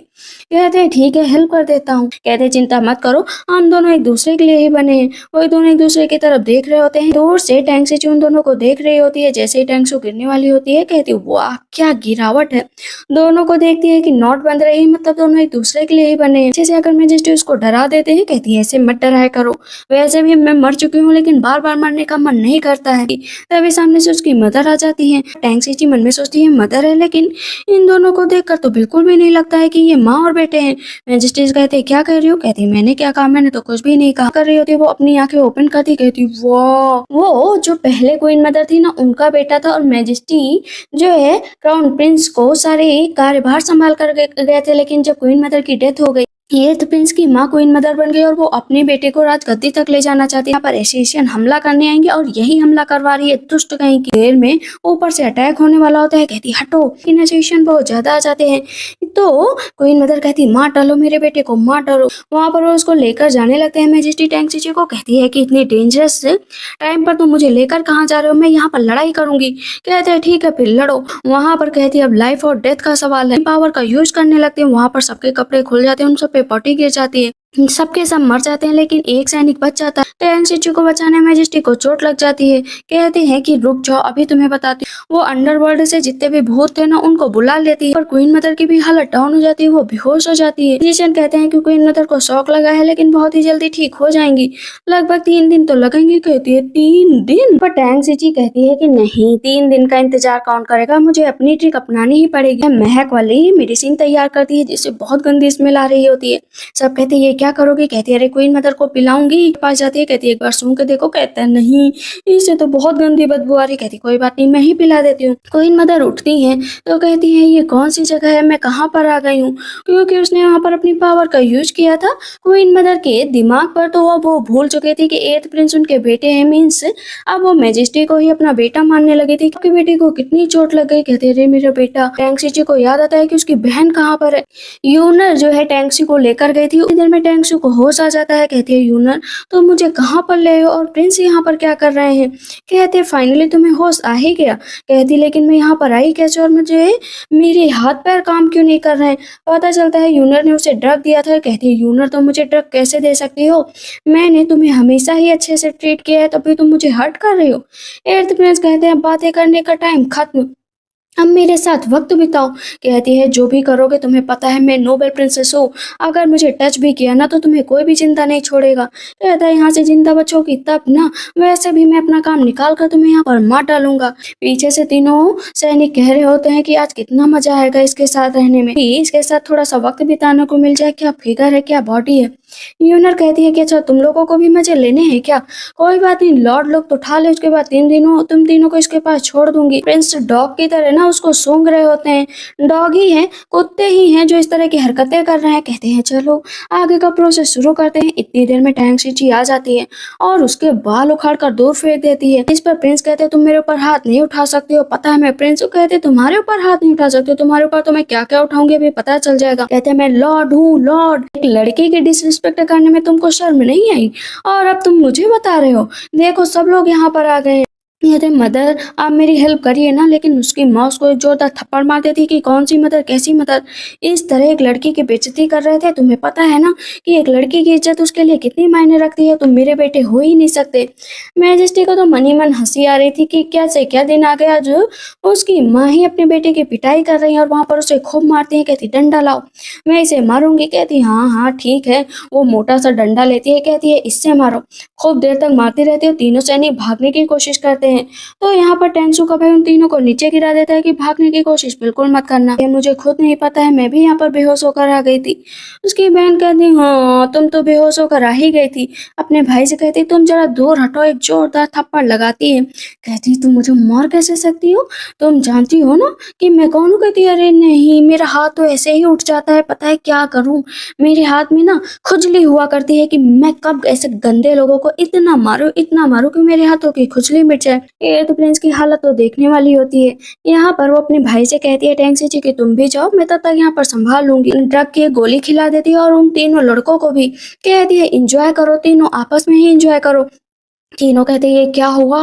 कहते हैं ठीक है हेल्प कर देता हूँ। कहते हैं चिंता मत करो, हम दोनों एक दूसरे के लिए ही बने हैं। वो दोनों एक दूसरे की तरफ देख रहे होते हैं। दूर से टैंक्सी उन दोनों को देख रही होती है। जैसे ही टैंक्सू गिरने वाली होती है कहती वाह क्या गिरावट है। दोनों को देखती है कि नोट बंध रही है, मतलब दोनों एक दूसरे के लिए ही बने हैं। जैसे अगर मैजेस्टी उसको डरा देते हैं। कहती है ऐसे मत डराया करो, वैसे भी मैं मर चुकी हूँ, लेकिन बार बार मरने का मन नहीं करता है। तभी सामने से उसकी मदर आ जाती है। टैंक्सी मन में सोचती है मदर है, लेकिन इन दोनों को देखकर तो बिल्कुल भी नहीं लगता है कि ये माँ और बेटे हैं। मैजेस्टी कहते हैं क्या कह रही हो? कहती मैंने क्या कहा, मैंने तो कुछ भी नहीं कहा। कर रही होती है वो अपनी आंखें ओपन करती, कहती वाह, वो जो पहले क्वीन मदर थी ना उनका बेटा था, और मैजेस्टी जो है क्राउन प्रिंस को सारे कार्यभार संभाल कर गए थे। लेकिन जब क्वीन मदर की डेथ हो गई, एट्थ प्रिंस की माँ क्वीन मदर बन गई और वो अपने बेटे को राजगद्दी तक ले जाना चाहती है। यहाँ पर एशियन हमला करने आएंगे और यही हमला करवा रही है दुष्ट कहीं की। देर में ऊपर से अटैक होने वाला होता है। कहती हटो, लेकिन एशियन बहुत ज्यादा आ जाते हैं तो क्वीन मदर कहती मार डालो मेरे बेटे को, मार डालो। वहां पर वो उसको लेकर जाने लगते हैं। मैजेस्टी टैंक्सी को कहती है कि इतनी डेंजरस टाइम पर तुम मुझे लेकर कहाँ जा रहे हो? मैं यहाँ पर लड़ाई करूंगी। कहते हैं ठीक है फिर लड़ो। वहां पर कहती है अब लाइफ और डेथ का सवाल है। पावर का यूज करने लगते हैं। वहां पर सबके कपड़े खुल जाते हैं, उन सब पे पॉटी गिर जाती है। सबके सब मर जाते हैं, लेकिन एक सैनिक बच जाता है। टैंक्सी को बचाने मैजेस्टी को चोट लग जाती है। कहते हैं कि रुक जाओ अभी तुम्हें बताती हूँ। वो अंडरवर्ल्ड से जितने भी भूत थे ना उनको बुला लेती है, पर क्वीन मदर की भी हालत डाउन हो जाती है, वो बेहोश हो जाती है। फिजिशियन कहते हैं कि क्वीन मदर को शॉक लगा है, लेकिन बहुत ही जल्दी ठीक हो जाएंगी, लगभग 3 दिन तो लगेंगे। कहती है 3 दिन? पर टैंक्सी कहती है कि नहीं, 3 दिन का इंतजार कौन करेगा, मुझे अपनी ट्रिक अपनानी ही पड़ेगी। महक वाली मेडिसिन तैयार करती है जिससे बहुत गंदी स्मेल आ रही होती है। सब कहते हैं ये क्या करोगे? कहती है अरे क्वीन मदर को पिलाऊंगी। पास जाती है, कहती है एक बार सूंघ के देखो। कहता है नहीं, इससे तो बहुत गंदी बदबू आ रही। कहती कोई बात नहीं, मैं ही पिला देती हूँ। क्वीन मदर उठती हैं तो कहती है ये कौन सी जगह है, मैं कहाँ पर आ गई हूँ? क्योंकि उसने वहाँ पर अपनी पावर का यूज किया था क्वीन मदर के दिमाग पर, तो अब वो भूल चुके थे कि एट्थ प्रिंस उनके बेटे हैं। मीन्स अब वो मैजेस्टी को ही अपना बेटा मानने लगी थी। क्योंकि बेटे को कितनी चोट लग गई। कहते रे मेरा बेटा। टैंक्सी को याद आता है कि उसकी बहन कहाँ पर है। यूनर जो है टैंक्सी को लेकर गई थी। इधर में टैंक्सी को होश आ जाता है। कहती है यूनर तो मुझे कहाँ पर ले हो, और प्रिंस यहाँ पर क्या कर रहे हैं? कहते फाइनली तुम्हें होश आ ही गया। कहती लेकिन मैं यहाँ पर आई कैसे, और मुझे मेरे हाथ पैर काम क्यों नहीं कर रहे हैं? पता चलता है यूनर ने उसे ड्रग दिया था। कहती है यूनर तो मुझे ड्रग कैसे दे सकती हो, मैंने तुम्हें हमेशा ही अच्छे से ट्रीट किया है, तभी तुम मुझे हर्ट कर रही हो। एट्थ प्रिंस कहते हैं बातें करने का टाइम खत्म, अब मेरे साथ वक्त बिताओ। कहती है जो भी करोगे तुम्हें पता है मैं नोबेल प्रिंसेस हूँ, अगर मुझे टच भी किया ना तो तुम्हें कोई भी जिंदा नहीं छोड़ेगा। कहता है यहाँ से जिंदा बचोगी तब ना, वैसे भी मैं अपना काम निकाल कर तुम्हें यहाँ पर मार डालूंगा। पीछे से तीनों सैनिक कह रहे होते हैं कि आज कितना मजा आएगा इसके साथ रहने में, इसके साथ थोड़ा सा वक्त बिताने को मिल जाए। क्या फिगर है, क्या बॉडी है। यूनर कहती है कि अच्छा तुम लोगों को भी मजे लेने हैं क्या? कोई बात नहीं, लॉर्ड लोग तो उठा ले, उसके बाद तुम तीनों को इसके पास छोड़ दूंगी। प्रिंस डॉग की तरह ना उसको सूंघ रहे होते हैं। डॉग ही है, कुत्ते ही हैं जो इस तरह की हरकतें कर रहे हैं। कहते हैं चलो आगे का प्रोसेस शुरू करते हैं। इतनी देर में टैंक्सी आ जाती है और उसके बाल उखाड़ कर दूर फेंक देती है। इस पर प्रिंस कहते हैं तुम मेरे ऊपर हाथ नहीं उठा सकते हो, पता है मैं प्रिंस हूँ। कहते तुम्हारे ऊपर हाथ नहीं उठा सकते, तुम्हारे ऊपर तो मैं क्या क्या उठाऊंगी अभी पता चल जाएगा। कहते हैं मैं लॉर्ड हूँ, लॉर्ड। एक लड़की की डिसरिस्पेक्ट करने में तुमको शर्म नहीं आई, और अब तुम मुझे बता रहे हो? देखो सब लोग यहाँ पर आ गए हैं। कहते मदर आप मेरी हेल्प करिए ना, लेकिन उसकी माँ उसको एक जोरदार थप्पड़ मार देती कि कौन सी मदर, कैसी मदर, इस तरह एक लड़की की बेइज्जती कर रहे थे। तुम्हें पता है ना कि एक लड़की की इज्जत उसके लिए कितनी मायने रखती है, तुम मेरे बेटे हो ही नहीं सकते। मैजेस्टी को तो मन ही मन हंसी आ रही थी कि क्या से क्या दिन आ गया जो उसकी माँ ही अपने बेटे की पिटाई कर रही है और वहां पर उसे खूब मारती है। कहती डंडा लाओ, मैं इसे मारूंगी। कहती हाँ हाँ ठीक है। वो मोटा सा डंडा लेती है, कहती है इससे मारो। खूब देर तक मारती रहती है। तीनों सैनिक भागने की कोशिश करते हैं, तो यहाँ पर टेंसु का भाई उन तीनों को नीचे गिरा देता है कि भागने की कोशिश बिल्कुल मत करना, ये मुझे खुद नहीं पता है, मैं भी यहाँ पर बेहोश होकर आ गई थी। उसकी बहन कहती हाँ तुम तो बेहोश होकर आ ही गई थी। अपने भाई से कहती तुम जरा दूर हटो, एक जोरदार थप्पड़ लगाती है। कहती तुम मुझे मार कैसे सकती हो, तुम जानती हो ना कि मैं कौन हूँ। कहती अरे नहीं, मेरा हाथ तो ऐसे ही उठ जाता है, पता है क्या करूँ, मेरे हाथ में ना खुजली हुआ करती है कि मैं कब ऐसे गंदे लोगों को इतना मारूं कि मेरे हाथों की खुजली मिट जाए। ये तो प्रिंस की हालत तो देखने वाली होती है। यहाँ पर वो अपने भाई से कहती है टैंक्सी जी कि तुम भी जाओ, मैं तब तक यहाँ पर संभाल लूंगी। ड्रग की एक गोली खिला देती है और उन तीनों लड़कों को भी कहती है इंजॉय करो, तीनों आपस में ही इंजॉय करो। तीनों कहते हैं ये क्या हुआ,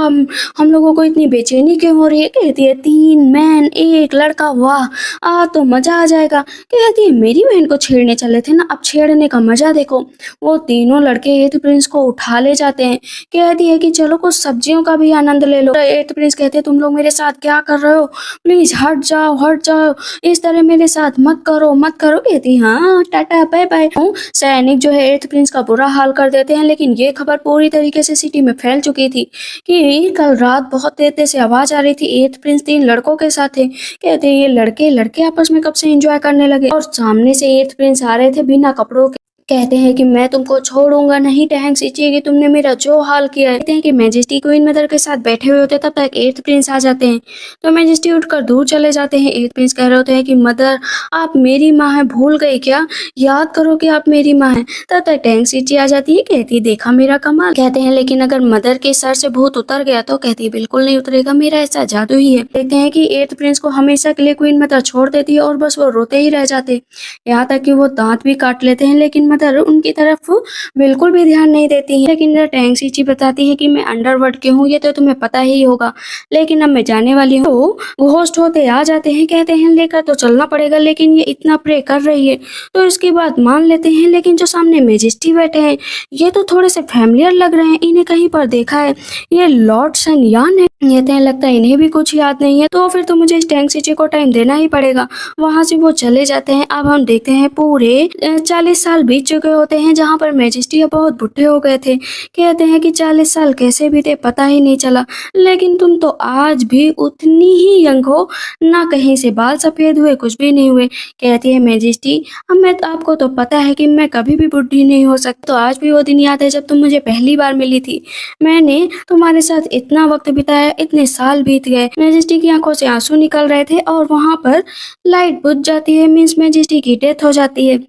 हम लोगों को इतनी बेचैनी क्यों हो रही है। कहती है 3 मैन 1 लड़का, वाह तो मजा आ जाएगा। कहती है मेरी बहन को छेड़ने चले थे ना, अब छेड़ने का मजा देखो। वो तीनों लड़के एथ प्रिंस को उठा ले जाते हैं। कहती है कि चलो कुछ सब्जियों का भी आनंद ले लो। एथ प्रिंस कहते हैं तुम लोग मेरे साथ क्या कर रहे हो, प्लीज हट जाओ हट जाओ, इस तरह मेरे साथ मत करो मत करो। कहती हाँ टाटा बाय बाय। सैनिक जो है एथ प्रिंस का बुरा हाल कर देते हैं, लेकिन ये खबर पूरी तरीके से सिटी में फैल चुकी थी कि कल रात बहुत देर से आवाज आ रही थी एथ प्रिंस 3 लड़कों के साथ थे। कहते ये लड़के लड़के आपस में कब से एंजॉय करने लगे, और सामने से एथ प्रिंस आ रहे थे बिना कपड़ों के। कहते हैं कि मैं तुमको छोड़ूंगा नहीं टैंक सीची, कि तुमने मेरा जो हाल किया है। कहते हैं कि मैजेस्टी क्वीन मदर के साथ बैठे हुए होते तब तक एथ प्रिंस आ जाते हैं, तो मैजेस्टी उठकर दूर चले जाते हैं। एथ प्रिंस कह रहे होते हैं कि मदर आप मेरी माँ है, भूल गई क्या, याद करो कि आप मेरी माँ है। तब तक टैंक सीची आ जाती है, कहती देखा मेरा कमाल। कहते हैं लेकिन अगर मदर के सर से भूत उतर गया तो। कहती बिल्कुल नहीं उतरेगा, मेरा ऐसा जादू ही है। देखते हैं कि एथ प्रिंस को हमेशा के लिए क्वीन मदर छोड़ देती है और बस वो रोते ही रह जाते, यहाँ तक कि वो दांत भी काट लेते हैं, लेकिन मदर उनकी तरफ बिल्कुल भी ध्यान नहीं देती है। लेकिन टैंक सीची बताती है कि मैं अंडरवर्ल्ड की हूँ, ये तो तुम्हें पता ही होगा, लेकिन अब मैं जाने वाली हूँ। तो घोस्ट होते आ जाते हैं, कहते हैं लेकर तो चलना पड़ेगा, लेकिन ये इतना प्रे कर रही है तो इसकी बात मान लेते हैं। लेकिन जो सामने मैजेस्टी बैठे हैं ये तो थोड़े से फैमिलियर लग रहे हैं, इन्हें कहीं पर देखा है, ये लॉर्ड सन यान है। ये तो लगता है इन्हें भी कुछ याद नहीं है, तो फिर तो मुझे इस टैंक सीची को टाइम देना ही पड़ेगा। वहां से वो चले जाते हैं। अब हम देखते हैं पूरे 40 साल बीत चुके होते हैं, जहां पर मैजेस्टी बहुत बुढ़े हो गए थे। कहते हैं कि 40 साल कैसे बीते पता ही नहीं चला, लेकिन तुम तो आज भी उतनी ही यंग हो, ना कहीं से बाल सफेद हुए, कुछ भी नहीं हुए। कहती है मैजेस्टी अब मैं आपको तो पता है कि मैं कभी भी बुढ़ी नहीं हो सकती, तो आज भी वो दिन याद है जब तुम मुझे पहली बार मिली थी, मैंने तुम्हारे साथ इतना वक्त बिताया, इतने साल बीत गए। मैजेस्टी की आंखों से आंसू निकल रहे थे और वहां पर लाइट बुझ जाती है, मीन्स मैजेस्टी की डेथ हो जाती है।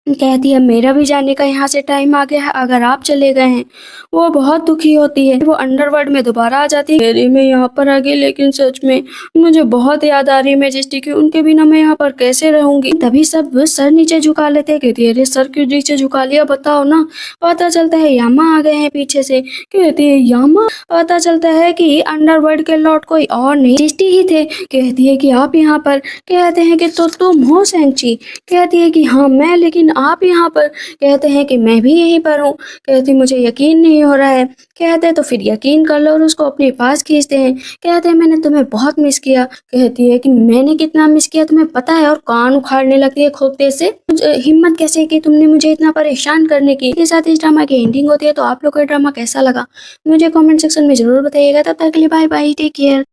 कहती है मेरा भी जाने का यहाँ से टाइम आ गया है, अगर आप चले गए हैं। वो बहुत दुखी होती है। वो अंडरवर्ल्ड में दोबारा आ जाती है। अरे मैं यहाँ पर आ गई, लेकिन सच में मुझे बहुत याद आ रही है मैजेस्टी की, उनके बिना मैं यहाँ पर कैसे रहूंगी। तभी सब सर नीचे झुका लेते हैं। कहती है अरे सर क्यों नीचे झुका लिया, बताओ ना। पता चलता है यामा आ गए हैं पीछे से। कहती है यामा, पता चलता है कि अंडरवर्ल्ड के लॉर्ड कोई और नहीं मैजेस्टी ही थे। कहती है कि आप यहाँ पर। कहते हैं कि तो तुम हो सेंची। कहती है कि हाँ मैं, लेकिन आप यहाँ पर। कहते हैं कि मैं भी यहीं पर हूँ। कहती मुझे यकीन नहीं हो रहा है। कहते हैं तो फिर यकीन कर लो, और उसको अपने पास खींचते हैं। कहते हैं मैंने तुम्हें बहुत मिस किया। कहती है कि मैंने कितना मिस किया तुम्हें पता है, और कान उखाड़ने लगती है खोपते से। हिम्मत कैसे की तुमने मुझे इतना परेशान करने की। इसके साथ इस ड्रामा की एंडिंग होती है। तो आप लोग का ड्रामा कैसा लगा मुझे कॉमेंट सेक्शन में जरूर बताइएगा। तब तक के लिए बाय बाय, टेक केयर।